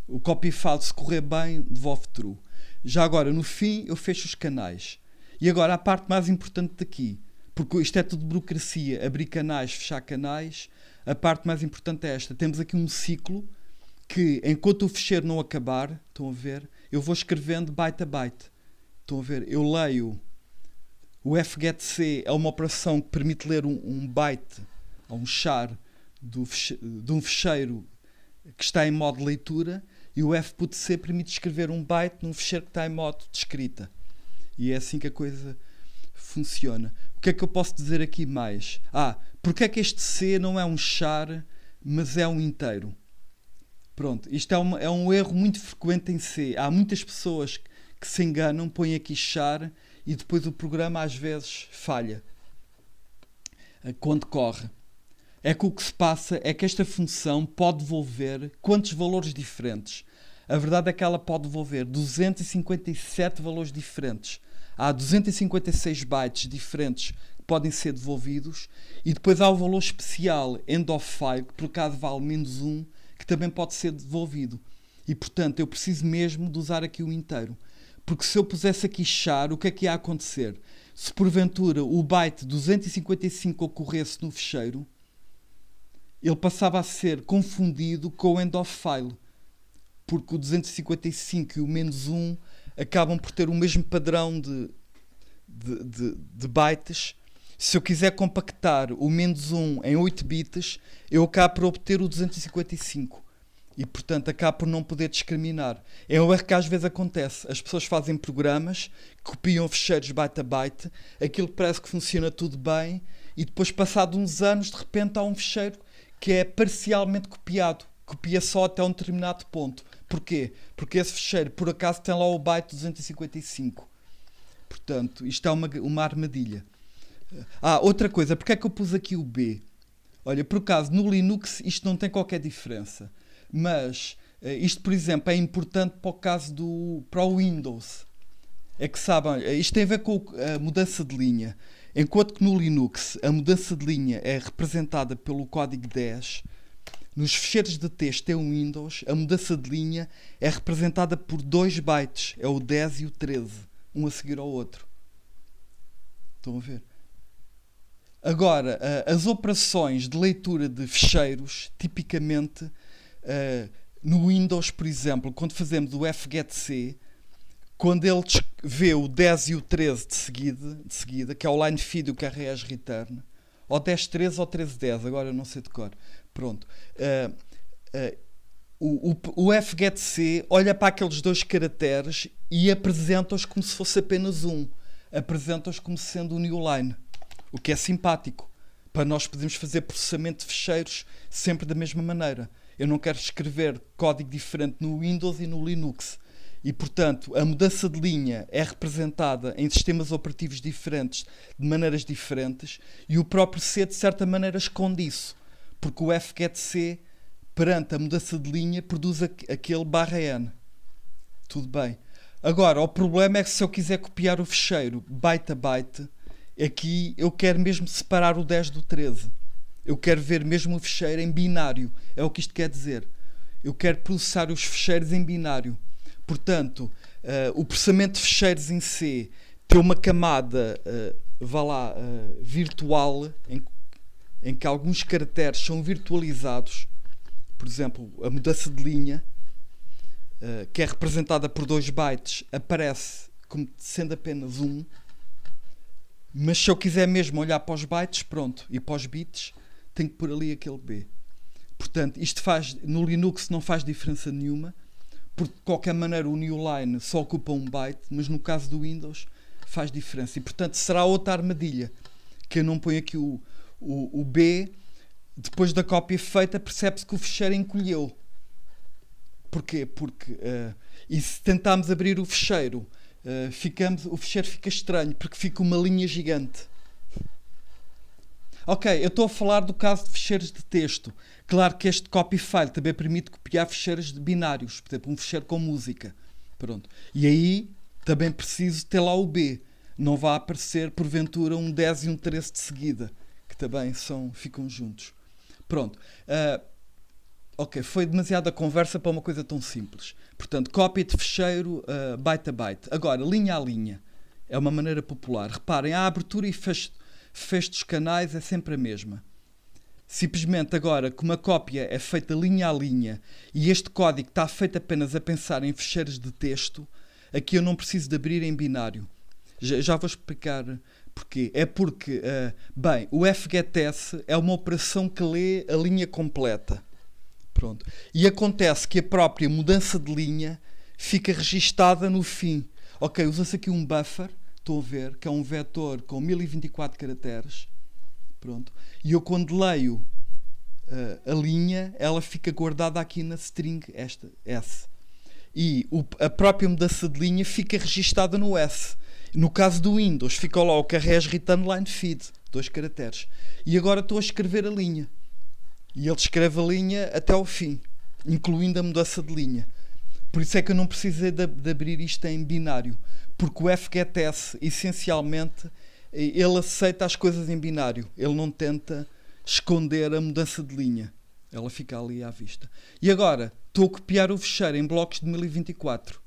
O copy file, se correr bem, devolve true. Já agora, no fim, eu fecho os canais. E agora, a parte mais importante daqui, porque isto é tudo burocracia, abrir canais, fechar canais, a parte mais importante é esta. Temos aqui um ciclo que, enquanto o ficheiro não acabar, estão a ver, eu vou escrevendo byte a byte. Estão a ver, eu leio. O fgetC é uma operação que permite ler um byte, ou um char, de um ficheiro que está em modo de leitura, e o fputC permite escrever um byte num ficheiro que está em modo de escrita. E é assim que a coisa funciona. O que é que eu posso dizer aqui mais? Porque é que este C não é um char, mas é um inteiro? Pronto, isto é um erro muito frequente em C. Há muitas pessoas que se enganam, põem aqui char e depois o programa às vezes falha quando corre. É que o que se passa é que esta função pode devolver quantos valores diferentes? A verdade é que ela pode devolver 257 valores diferentes. Há 256 bytes diferentes que podem ser devolvidos e depois há o valor especial end of file, que por acaso vale -1, que também pode ser devolvido. E portanto eu preciso mesmo de usar aqui o inteiro. Porque se eu pusesse aqui char, o que é que ia acontecer? Se porventura o byte 255 ocorresse no ficheiro, ele passava a ser confundido com o end of file. Porque o 255 e o -1 acabam por ter o mesmo padrão de bytes. Se eu quiser compactar o -1 em 8 bits, eu acabo por obter o 255. E, portanto, acabo por não poder discriminar. É um erro que às vezes acontece. As pessoas fazem programas, copiam ficheiros byte a byte, aquilo parece que funciona tudo bem, e depois, passado uns anos, de repente há um ficheiro que é parcialmente copiado. Copia só até um determinado ponto. Porquê? Porque esse ficheiro, por acaso, tem lá o byte 255. Portanto, isto é uma armadilha. Outra coisa. Porquê é que eu pus aqui o B? Olha, por acaso, no Linux isto não tem qualquer diferença. Mas isto, por exemplo, é importante para o caso para o Windows. É que sabem, isto tem a ver com a mudança de linha. Enquanto que no Linux a mudança de linha é representada pelo código 10, nos ficheiros de texto em Windows a mudança de linha é representada por 2 bytes. É o 10 e o 13, um a seguir ao outro. Estão a ver? Agora, as operações de leitura de ficheiros, tipicamente, no Windows, por exemplo, quando fazemos o fgetC, quando ele vê o 10 e o 13 de seguida, que é o line feed e o KRS return, ou 10.13 ou 13.10, agora eu não sei de cor. Pronto. O FGTC olha para aqueles dois caracteres e apresenta-os como se fosse apenas um. Apresenta-os como sendo o new line, o que é simpático, para nós podermos fazer processamento de ficheiros sempre da mesma maneira. Eu não quero escrever código diferente no Windows e no Linux. E, portanto, a mudança de linha é representada em sistemas operativos diferentes, de maneiras diferentes, e o próprio C, de certa maneira, esconde isso. Porque o FGTC, perante a mudança de linha, produz aquele /n. Tudo bem. Agora, o problema é que se eu quiser copiar o ficheiro byte a byte, aqui eu quero mesmo separar o 10 do 13. Eu quero ver mesmo o ficheiro em binário. É o que isto quer dizer. Eu quero processar os ficheiros em binário. Portanto, o processamento de ficheiros em C tem uma camada virtual em que alguns caracteres são virtualizados. Por exemplo, a mudança de linha, que é representada por 2 bytes, aparece como sendo apenas 1. Mas se eu quiser mesmo olhar para os bytes, pronto, e para os bits, tenho que pôr ali aquele B. Portanto, isto no Linux não faz diferença nenhuma, porque de qualquer maneira o new line só ocupa 1 byte, mas no caso do Windows faz diferença. E portanto será outra armadilha, que eu não ponho aqui o B, depois da cópia feita percebe-se que o ficheiro encolheu. Porquê? Porque e se tentarmos abrir o ficheiro, o ficheiro fica estranho, porque fica uma linha gigante. Ok, eu estou a falar do caso de ficheiros de texto. Claro que este copy file também permite copiar ficheiros de binários, por exemplo, um ficheiro com música. Pronto. E aí também preciso ter lá o B. Não vai aparecer, porventura, um 10 e um 13 de seguida, que também ficam juntos. Pronto. Ok, foi demasiada conversa para uma coisa tão simples. Portanto, cópia de ficheiro byte a byte. Agora, linha a linha. É uma maneira popular. Reparem, a abertura e fecho dos canais é sempre a mesma. Simplesmente agora, como a cópia é feita linha a linha e este código está feito apenas a pensar em ficheiros de texto, aqui eu não preciso de abrir em binário. Já vou explicar porquê. É porque, o FGTS é uma operação que lê a linha completa. Pronto. E acontece que a própria mudança de linha fica registada no fim. Ok, usa-se aqui um buffer, estou a ver, que é um vetor com 1024 caracteres. Pronto. E eu quando leio a linha, ela fica guardada aqui na string esta, S. E a própria mudança de linha fica registada no S. No caso do Windows, fica lá o carres return line feed, 2 caracteres. E agora estou a escrever a linha. E ele escreve a linha até ao fim, incluindo a mudança de linha. Por isso é que eu não precisei de abrir isto em binário. Porque o FGTS, essencialmente, ele aceita as coisas em binário. Ele não tenta esconder a mudança de linha. Ela fica ali à vista. E agora, estou a copiar o ficheiro em blocos de 1024.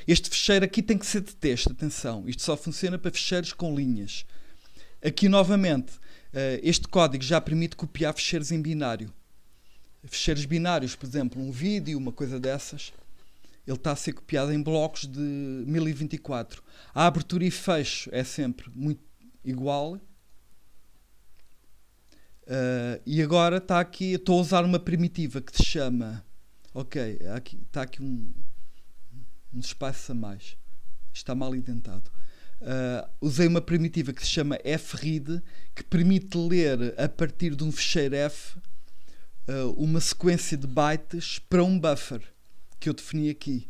Este ficheiro aqui tem que ser de texto, atenção. Isto só funciona para ficheiros com linhas. Aqui, novamente, este código já permite copiar ficheiros em binário. Ficheiros binários, por exemplo, um vídeo, uma coisa dessas. Ele está a ser copiado em blocos de 1024. A abertura e fecho é sempre muito igual. E agora estou a usar uma primitiva que se chama... Ok, está aqui um espaço a mais. Está mal indentado. Usei uma primitiva que se chama fread, que permite ler a partir de um ficheiro F uma sequência de bytes para um buffer que eu defini aqui.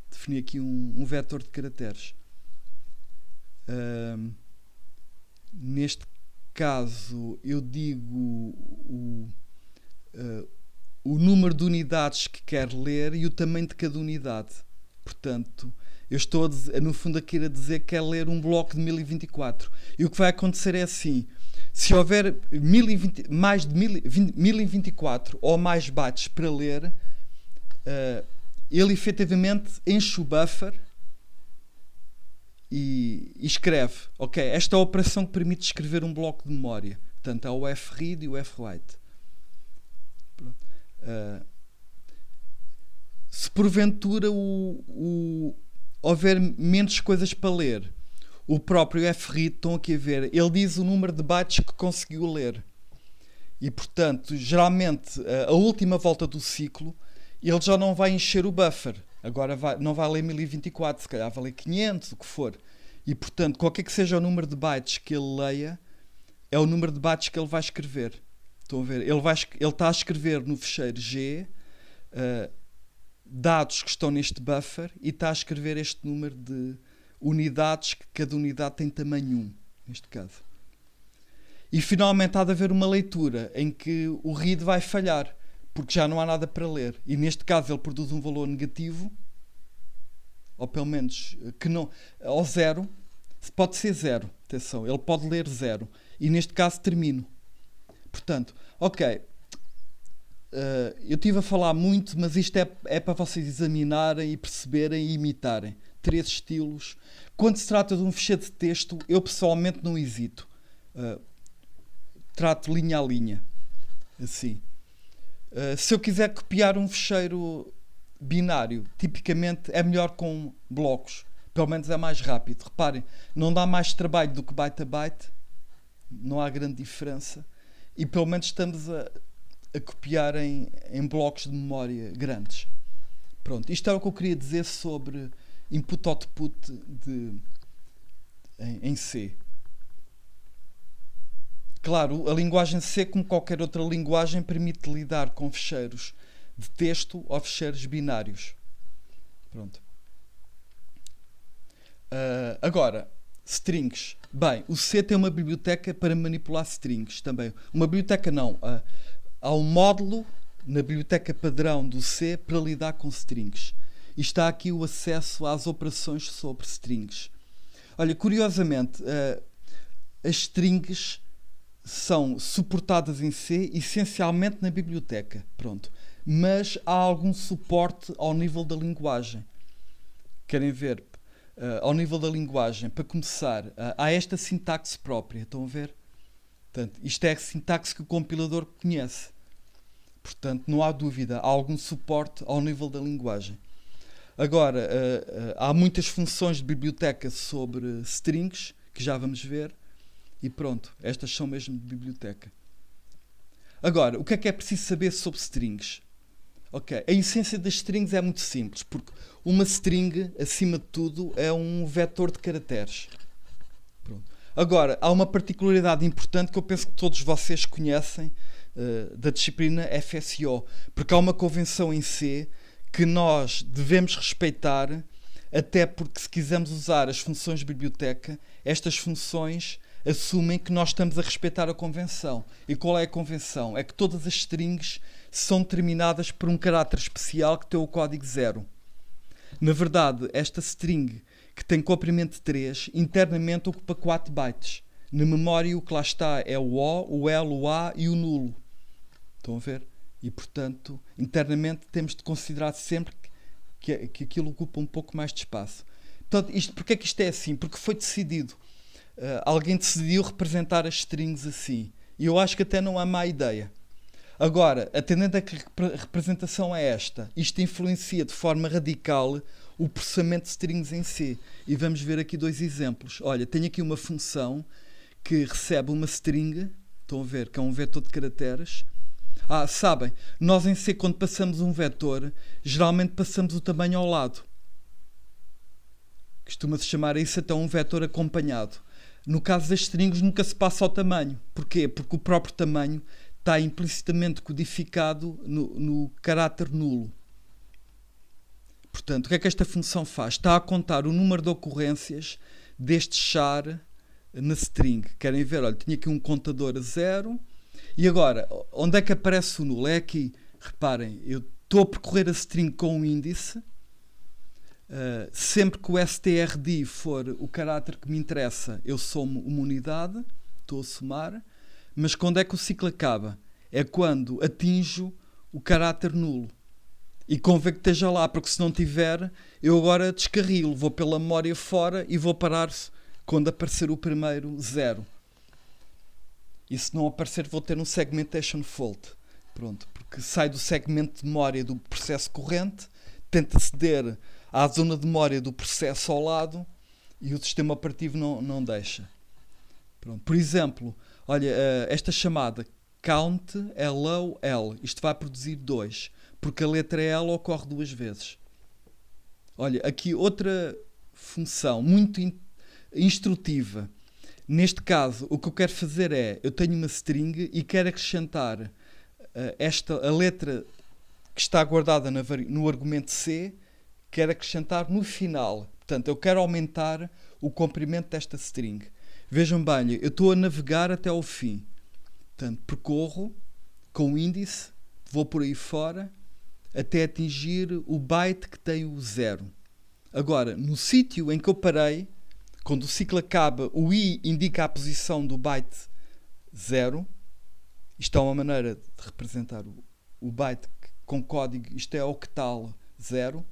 Defini aqui um vetor de caracteres. Neste caso, eu digo o número de unidades que quero ler e o tamanho de cada unidade. Portanto, eu estou no fundo aqui a dizer que quero ler um bloco de 1024. E o que vai acontecer é assim: se houver mais de 1024 ou mais bytes para ler, ele efetivamente enche o buffer e escreve. Ok, esta é a operação que permite escrever um bloco de memória. Portanto, há o fread e o fwrite. Se porventura houver menos coisas para ler, o próprio F-read, estão aqui a ver, ele diz o número de bytes que conseguiu ler. E, portanto, geralmente, a última volta do ciclo, ele já não vai encher o buffer. Agora não vai ler 1024, se calhar vai ler 500, o que for. E, portanto, qualquer que seja o número de bytes que ele leia, é o número de bytes que ele vai escrever. Estão a ver? Ele está a escrever no fecheiro G dados que estão neste buffer e está a escrever este número de unidades, que cada unidade tem tamanho 1, neste caso. E finalmente há de haver uma leitura em que o read vai falhar, porque já não há nada para ler. E neste caso ele produz um valor negativo, ou pelo menos que não, ou zero. Pode ser zero, atenção, ele pode ler zero. E neste caso termino. Portanto, ok, eu estive a falar muito, mas isto é para vocês examinarem e perceberem e imitarem. 3 estilos. Quando se trata de um fecheiro de texto, eu pessoalmente não hesito. Trato linha a linha. Assim. Se eu quiser copiar um fecheiro binário, tipicamente é melhor com blocos. Pelo menos é mais rápido. Reparem, não dá mais trabalho do que byte a byte. Não há grande diferença. E pelo menos estamos a copiar em blocos de memória grandes. Pronto, isto é o que eu queria dizer sobre input-output em C. Claro, a linguagem C, como qualquer outra linguagem, permite lidar com fecheiros de texto ou fecheiros binários. Pronto. Agora, strings. Bem, o C tem uma biblioteca para manipular strings também. Uma biblioteca não. Há um módulo na biblioteca padrão do C para lidar com strings. E está aqui o acesso às operações sobre strings. Olha, curiosamente, as strings são suportadas em C essencialmente na biblioteca. Pronto. Mas há algum suporte ao nível da linguagem. Querem ver? Ao nível da linguagem, para começar, há esta sintaxe própria, estão a ver? Portanto, isto é a sintaxe que o compilador conhece. Portanto, não há dúvida, há algum suporte ao nível da linguagem. Agora, há muitas funções de biblioteca sobre strings, que já vamos ver, e pronto, estas são mesmo de biblioteca. Agora, o que é preciso saber sobre strings? Ok, a essência das strings é muito simples, porque uma string, acima de tudo, é um vetor de caracteres. Pronto. Agora, há uma particularidade importante que eu penso que todos vocês conhecem da disciplina FSO, porque há uma convenção em C que nós devemos respeitar, até porque se quisermos usar as funções de biblioteca, estas funções assumem que nós estamos a respeitar a convenção. E qual é a convenção? É que todas as strings são determinadas por um caráter especial que tem o código 0. Na verdade, esta string, que tem comprimento 3, internamente ocupa 4 bytes. Na memória o que lá está é o O, o L, o A e o nulo. Estão a ver? E, portanto, internamente temos de considerar sempre que aquilo ocupa um pouco mais de espaço. Portanto, porque é que isto é assim? Porque foi decidido. Alguém decidiu representar as strings assim. E eu acho que até não há má ideia. Agora, atendendo a que representação é esta, isto influencia de forma radical o processamento de strings em C. E vamos ver aqui 2 exemplos. Olha, tenho aqui uma função que recebe uma string, estão a ver, que é um vetor de caracteres. Sabem, nós em C, quando passamos um vetor, geralmente passamos o tamanho ao lado. Costuma-se chamar isso até um vetor acompanhado. No caso das strings nunca se passa ao tamanho. Porquê? Porque o próprio tamanho está implicitamente codificado no caráter nulo. Portanto, o que é que esta função faz? Está a contar o número de ocorrências deste char na string. Querem ver? Olha, tinha aqui um contador a 0. E agora, onde é que aparece o nulo? É aqui. Reparem, eu estou a percorrer a string com um índice. Sempre que o strd for o caráter que me interessa, eu somo uma unidade. Estou a somar. Mas quando é que o ciclo acaba? É quando atinjo o caráter nulo. E convém que esteja lá, porque se não tiver, eu agora descarrilo, vou pela memória fora e vou parar quando aparecer o primeiro 0. E se não aparecer, vou ter um segmentation fault. Pronto, porque sai do segmento de memória do processo corrente, tenta aceder à zona de memória do processo ao lado, E o sistema operativo não deixa. Pronto. Por exemplo, olha, esta chamada count, hello, L. Isto vai produzir 2, porque a letra L ocorre 2 vezes. Olha, aqui outra função muito instrutiva. Neste caso, o que eu quero fazer é, eu tenho uma string e quero acrescentar a letra que está guardada no argumento C, quero acrescentar no final. Portanto, eu quero aumentar o comprimento desta string. Vejam bem, eu estou a navegar até ao fim. Portanto, percorro com o índice, vou por aí fora, até atingir o byte que tem o 0. Agora, no sítio em que eu parei, quando o ciclo acaba, o i indica a posição do byte 0. Isto é uma maneira de representar o byte com código, isto é octal 0.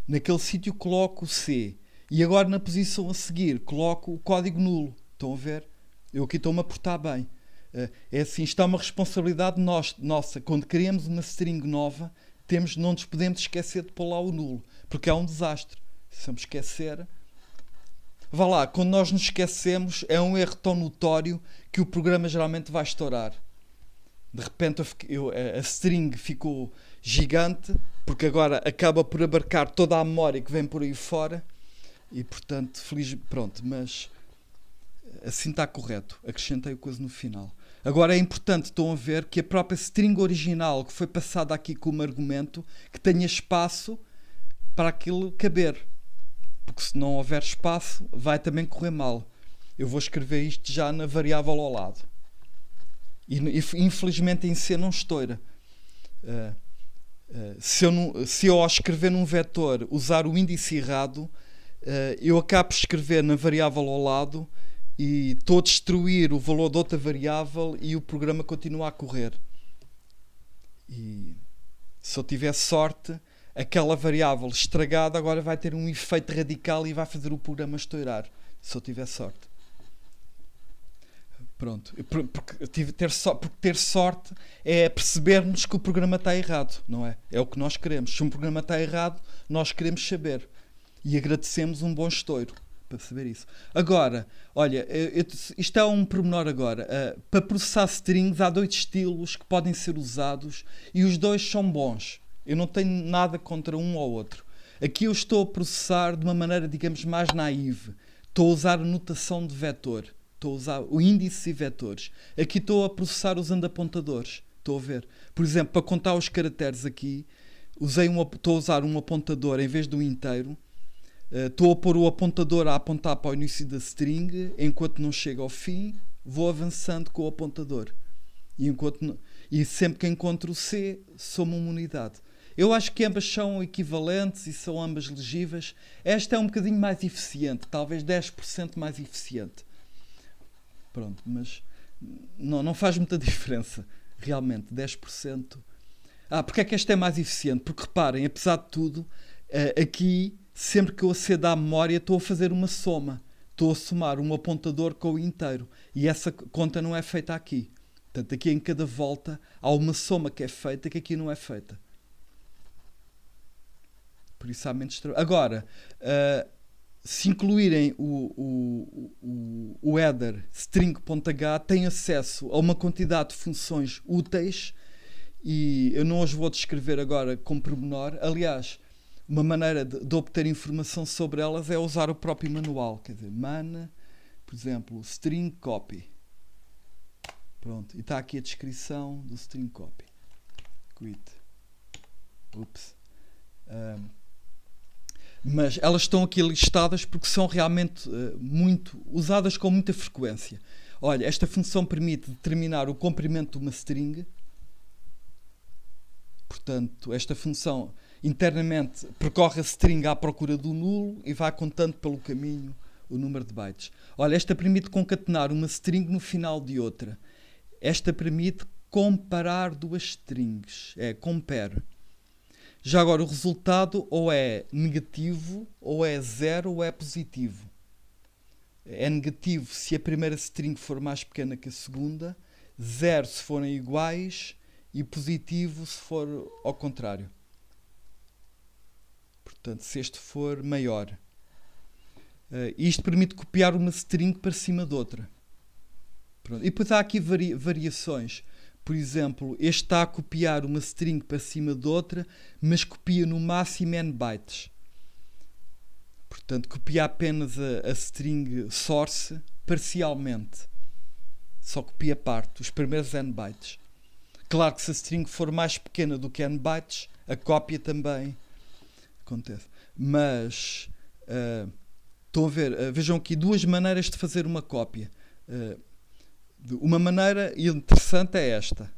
Naquele sítio coloco o C. E agora na posição a seguir coloco o código nulo. Estão a ver? Eu aqui estou-me a portar bem. É assim, isto é uma responsabilidade nossa. Quando criamos uma string nova, não nos podemos esquecer de pôr lá o nulo. Porque é um desastre. Se eu me esquecer... Vá lá, quando nós nos esquecemos, é um erro tão notório que o programa geralmente vai estourar. De repente a string ficou gigante, porque agora acaba por abarcar toda a memória que vem por aí fora, e portanto, pronto, mas assim está correto. Acrescentei a coisa no final. Agora é importante, estão a ver, que a própria string original que foi passada aqui como argumento, que tenha espaço para aquilo caber. Porque se não houver espaço, vai também correr mal. Eu vou escrever isto já na variável ao lado. E infelizmente em C não estoura. Se eu ao escrever num vetor usar o índice errado, eu acabo de escrever na variável ao lado e estou a destruir o valor de outra variável e o programa continua a correr. E se eu tiver sorte, aquela variável estragada agora vai ter um efeito radical e vai fazer o programa estourar, se eu tiver sorte. Pronto, porque ter sorte é percebermos que o programa está errado, não é? É o que nós queremos. Se um programa está errado, nós queremos saber. E agradecemos um bom estouro para saber isso. Agora, olha, isto é um pormenor agora. Para processar strings há 2 estilos que podem ser usados e os 2 são bons. Eu não tenho nada contra um ou outro. Aqui eu estou a processar de uma maneira, digamos, mais naive. Estou a usar a notação de vetor. Estou a usar o índice e vetores. Aqui estou a processar usando apontadores. Estou a ver. Por exemplo, para contar os caracteres aqui, estou a usar um apontador em vez de um inteiro. Estou a pôr o apontador a apontar para o início da string. Enquanto não chega ao fim, vou avançando com o apontador. E sempre que encontro o C, sou-me uma unidade. Eu acho que ambas são equivalentes e são ambas legíveis. Esta é um bocadinho mais eficiente, talvez 10% mais eficiente. Pronto, mas não faz muita diferença, realmente, 10%. Porque é que esta é mais eficiente? Porque reparem, apesar de tudo, aqui, sempre que eu acedo à memória, estou a fazer uma soma. Estou a somar um apontador com o inteiro. E essa conta não é feita aqui. Portanto, aqui em cada volta há uma soma que é feita que aqui não é feita. Por isso há menos trabalho. Agora, se incluírem o header string.h, têm acesso a uma quantidade de funções úteis e eu não as vou descrever agora com pormenor. Aliás, uma maneira de obter informação sobre elas é usar o próprio manual. Quer dizer, man, por exemplo, string copy. Pronto, e está aqui a descrição do string copy. Quit. Ups. Mas elas estão aqui listadas porque são realmente muito usadas com muita frequência. Olha, esta função permite determinar o comprimento de uma string. Portanto, esta função internamente percorre a string à procura do nulo e vai contando pelo caminho o número de bytes. Olha, esta permite concatenar uma string no final de outra. Esta permite comparar 2 strings. É compare. Já agora o resultado ou é negativo, ou é 0, ou é positivo. É negativo se a primeira string for mais pequena que a segunda, 0 se forem iguais e positivo se for ao contrário. Portanto, se este for maior. Isto permite copiar uma string para cima de outra. Pronto. E depois há aqui variações. Por exemplo, este está a copiar uma string para cima de outra, mas copia no máximo n bytes. Portanto, copia apenas a string source parcialmente. Só copia parte, os primeiros n bytes. Claro que se a string for mais pequena do que n bytes, a cópia também acontece. Mas, estão a ver, vejam aqui duas maneiras de fazer uma cópia. Uma maneira interessante é esta.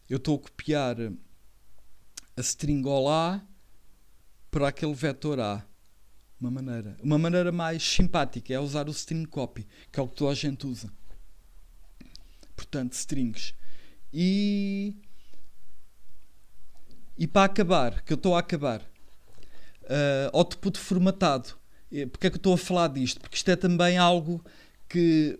Eu estou a copiar a string olá para aquele vetor A. Uma maneira mais simpática é usar o string copy, que é o que toda a gente usa. Portanto, strings. E para acabar, que eu estou a acabar, output formatado. Porque é que eu estou a falar disto? Porque isto é também algo que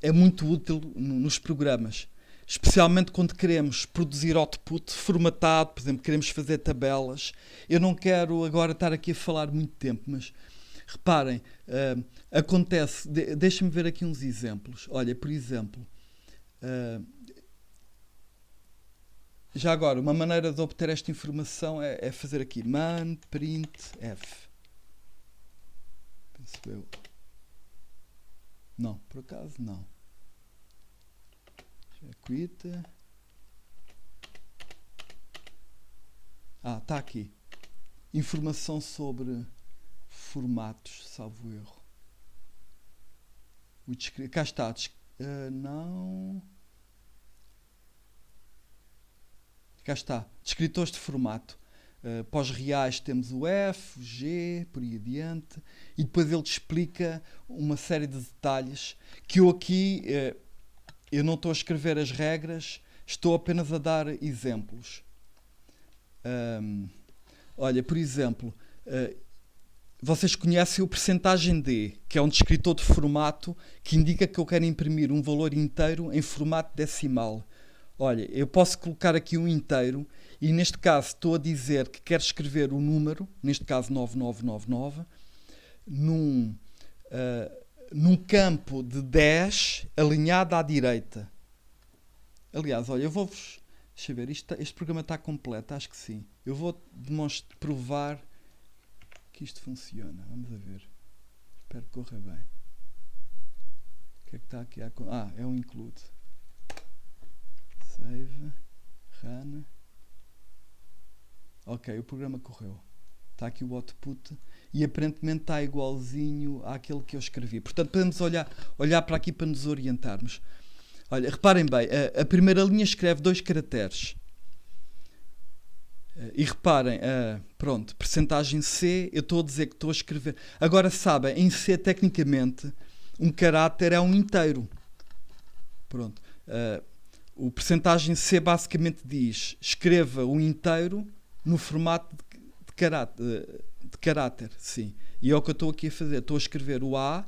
é muito útil nos programas. Especialmente quando queremos produzir output formatado, por exemplo, queremos fazer tabelas. Eu não quero agora estar aqui a falar muito tempo, mas reparem, acontece, deixem-me ver aqui uns exemplos. Olha, por exemplo, já agora, uma maneira de obter esta informação é fazer aqui man printf. Penso eu. Não, por acaso não. Quit. Está aqui. Informação sobre formatos, salvo erro. Cá está. Não. Cá está. Descritores de formato. Para os reais temos o F, o G, por aí adiante. E depois ele te explica uma série de detalhes que eu aqui... eu não estou a escrever as regras, estou apenas a dar exemplos. Olha, por exemplo, vocês conhecem o percentagem D, que é um descritor de formato que indica que eu quero imprimir um valor inteiro em formato decimal. Olha, eu posso colocar aqui um inteiro e neste caso estou a dizer que quero escrever o número, neste caso 9999, num campo de 10 alinhado à direita. Aliás, olha, eu vou-vos... Deixa eu ver, este programa está completo, acho que sim. Eu vou provar que isto funciona. Vamos a ver. Espero que corra bem. O que é que está aqui? É um include. Save. Run. Ok, o programa correu. Está aqui o output e aparentemente está igualzinho àquele que eu escrevi. Portanto, podemos olhar para aqui para nos orientarmos. Olha, reparem bem, a primeira linha escreve 2 caracteres. E reparem, pronto, percentagem C, eu estou a dizer que estou a escrever. Agora sabem, em C, tecnicamente, um caráter é um inteiro. Pronto. O percentagem C basicamente diz, escreva o inteiro no formato de caráter, sim. E é o que eu estou aqui a fazer. Estou a escrever o A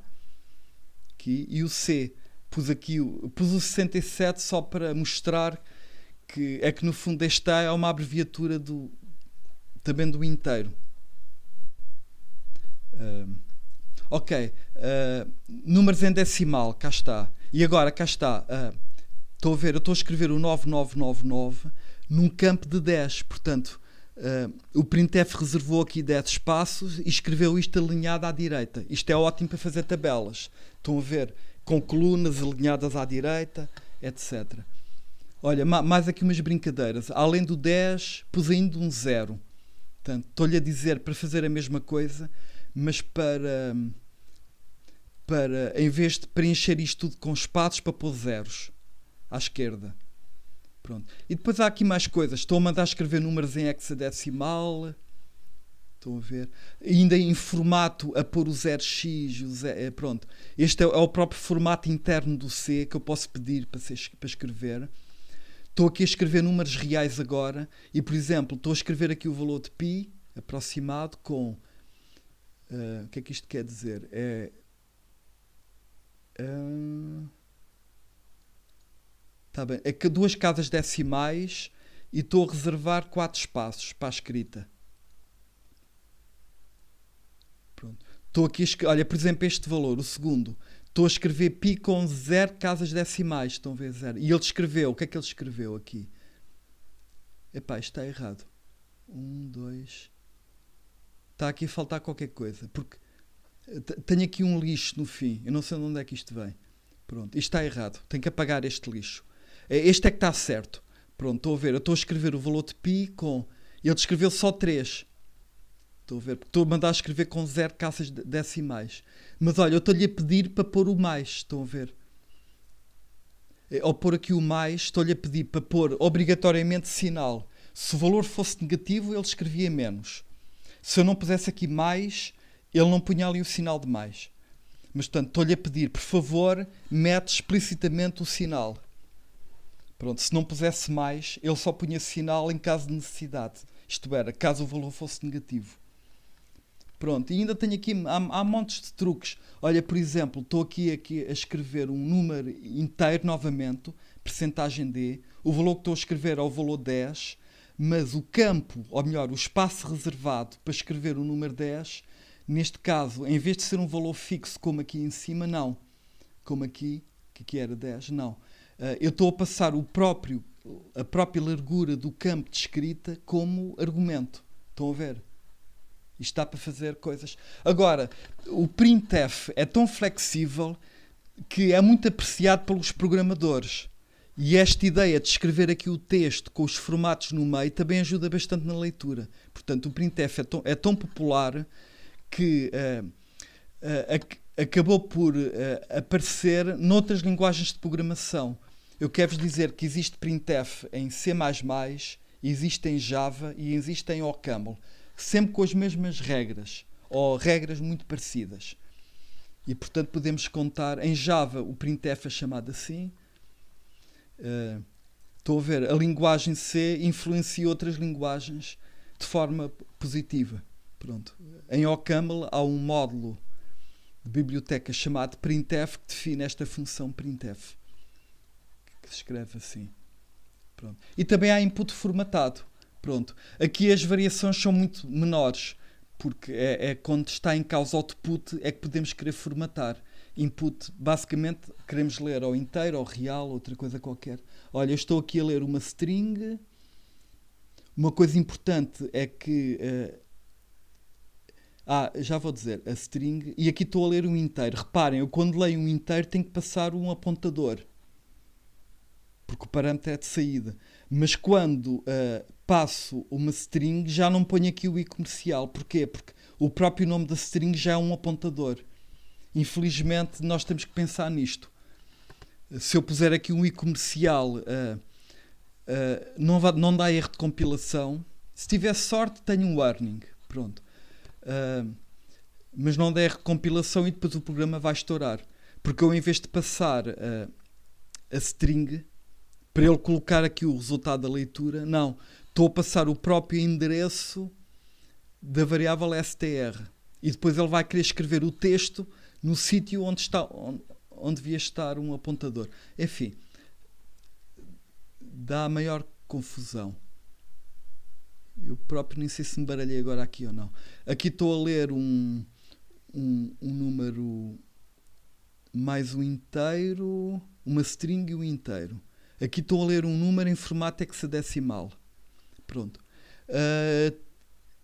aqui, e o C. Pus o 67 só para mostrar que no fundo este A é uma abreviatura também do inteiro. Números em decimal, cá está. E agora, cá está. Estou a ver, eu estou a escrever o 9999 num campo de 10. Portanto, o printf reservou aqui 10 espaços e escreveu isto alinhado à direita. Isto é ótimo para fazer tabelas. Estão a ver? Com colunas alinhadas à direita, etc. Olha, mais aqui umas brincadeiras. Além do 10, pus ainda um 0. Portanto, estou-lhe a dizer para fazer a mesma coisa, mas para em vez de preencher isto tudo com espaços, para pôr zeros à esquerda. Pronto. E depois há aqui mais coisas. Estou a mandar escrever números em hexadecimal. Estão a ver? Ainda em formato a pôr o 0x. Pronto. Este é o próprio formato interno do C que eu posso pedir para escrever. Estou aqui a escrever números reais agora. E, por exemplo, estou a escrever aqui o valor de π aproximado com... o que é que isto quer dizer? Tá bem. É que 2 casas decimais e estou a reservar 4 espaços para a escrita. Pronto. Estou aqui olha, por exemplo, este valor, o segundo. Estou a escrever π com 0 casas decimais. Estão a ver 0. E ele escreveu. O que é que ele escreveu aqui? Epá, isto está errado. 1, 2... Está aqui a faltar qualquer coisa. Porque tenho aqui um lixo no fim. Eu não sei de onde é que isto vem. Pronto. Isto está errado. Tenho que apagar este lixo. Este é que está certo. Pronto, estou a ver. Eu estou a escrever o valor de π com... Ele escreveu só 3. Estou a ver. Estou a mandar escrever com 0 casas decimais. Mas olha, eu estou-lhe a pedir para pôr o mais. Estão a ver? Ao pôr aqui o mais, estou-lhe a pedir para pôr obrigatoriamente sinal. Se o valor fosse negativo, ele escrevia menos. Se eu não pusesse aqui mais, ele não punha ali o sinal de mais. Mas, portanto, estou-lhe a pedir, por favor, mete explicitamente o sinal. Pronto, se não pusesse mais, ele só punha sinal em caso de necessidade. Isto era, caso o valor fosse negativo. Pronto, e ainda tenho aqui, há montes de truques. Olha, por exemplo, estou aqui a escrever um número inteiro novamente, percentagem D. O valor que estou a escrever é o valor 10, mas o campo, ou melhor, o espaço reservado para escrever o número 10, neste caso, em vez de ser um valor fixo como aqui em cima, não. Como aqui, que aqui era 10, não. Eu estou a passar a própria largura do campo de escrita como argumento. Estão a ver? Isto está para fazer coisas. Agora, o printf é tão flexível que é muito apreciado pelos programadores. E esta ideia de escrever aqui o texto com os formatos no meio também ajuda bastante na leitura. Portanto, o printf é tão popular que acabou por aparecer noutras linguagens de programação. Eu quero-vos dizer que existe printf em C++, existe em Java e existe em OCaml. Sempre com as mesmas regras, ou regras muito parecidas. E, portanto, podemos contar... Em Java, o printf é chamado assim. Estou a ver, a linguagem C influencia outras linguagens de forma positiva. Pronto. Em OCaml há um módulo de biblioteca chamado printf que define esta função printf, que se escreve assim. Pronto. E também há input formatado. Pronto. Aqui as variações são muito menores, porque é quando está em causa output é que podemos querer formatar. Input, basicamente, queremos ler ou inteiro, ou real, outra coisa qualquer. Olha, eu estou aqui a ler uma string. Uma coisa importante é que... já vou dizer, a string. E aqui estou a ler um inteiro. Reparem, eu quando leio um inteiro tenho que passar um apontador, porque o parâmetro é de saída. Mas quando passo uma string, já não ponho aqui o i comercial. Porquê? Porque o próprio nome da string já é um apontador. Infelizmente, nós temos que pensar nisto. Se eu puser aqui um i comercial, não dá erro de compilação. Se tiver sorte, tenho um warning. Pronto. Mas não dá erro de compilação e depois o programa vai estourar. Porque eu, em vez de passar a string, para ele colocar aqui o resultado da leitura, não. Estou a passar o próprio endereço da variável str. E depois ele vai querer escrever o texto no sítio onde devia estar um apontador. Enfim, dá maior confusão. Eu próprio nem sei se me baralhei agora aqui ou não. Aqui estou a ler um número mais um inteiro, uma string e um inteiro. Aqui estou a ler um número em formato hexadecimal. Pronto.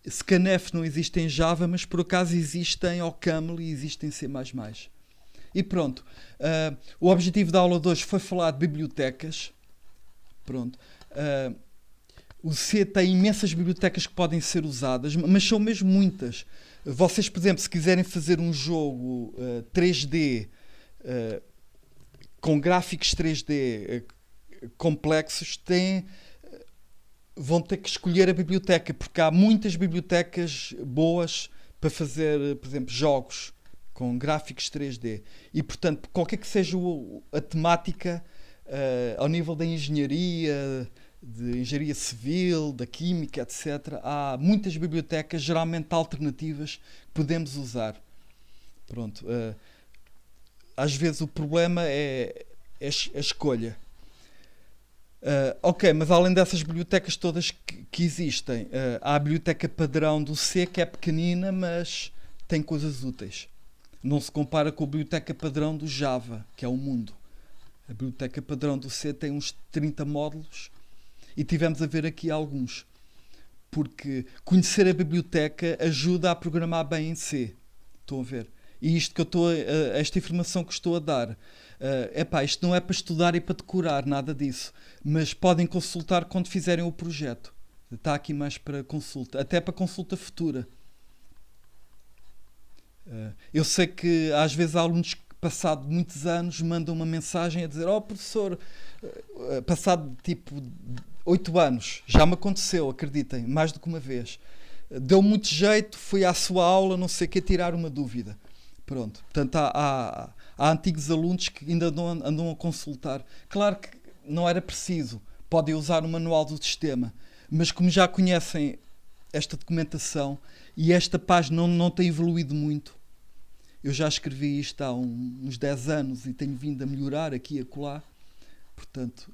Scanf não existe em Java, mas por acaso existe em OCaml e existe em C++. E pronto. O objetivo da aula de hoje foi falar de bibliotecas. Pronto. O C tem imensas bibliotecas que podem ser usadas, mas são mesmo muitas. Vocês, por exemplo, se quiserem fazer um jogo 3D com gráficos 3D complexos, vão ter que escolher a biblioteca, porque há muitas bibliotecas boas para fazer, por exemplo, jogos com gráficos 3D. E, portanto, qualquer que seja a temática, ao nível da engenharia, de engenharia civil, da química, etc., há muitas bibliotecas, geralmente alternativas, que podemos usar. Pronto. Às vezes o problema é a escolha. Ok, mas além dessas bibliotecas todas que existem, há a biblioteca padrão do C, que é pequenina, mas tem coisas úteis. Não se compara com a biblioteca padrão do Java, que é o mundo. A biblioteca padrão do C tem uns 30 módulos e tivemos a ver aqui alguns. Porque conhecer a biblioteca ajuda a programar bem em C. Estão a ver? E isto que eu estou, esta informação que estou a dar, isto não é para estudar e para decorar, nada disso. Mas podem consultar quando fizerem o projeto. Está aqui mais para consulta, até para consulta futura. Eu sei que às vezes há alunos que, passado muitos anos, mandam uma mensagem a dizer: "Oh, professor, passado tipo 8 anos, já me aconteceu, acreditem, mais do que uma vez. Deu muito jeito, fui à sua aula, não sei o que, tirar uma dúvida." Pronto, portanto há antigos alunos que ainda andam a consultar. Claro que não era preciso, podem usar o manual do sistema, mas como já conhecem esta documentação e esta página não tem evoluído muito, eu já escrevi isto há uns 10 anos e tenho vindo a melhorar aqui e acolá, portanto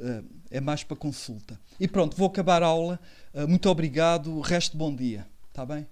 é mais para consulta. E pronto, vou acabar a aula. Muito obrigado, resto bom dia, está bem?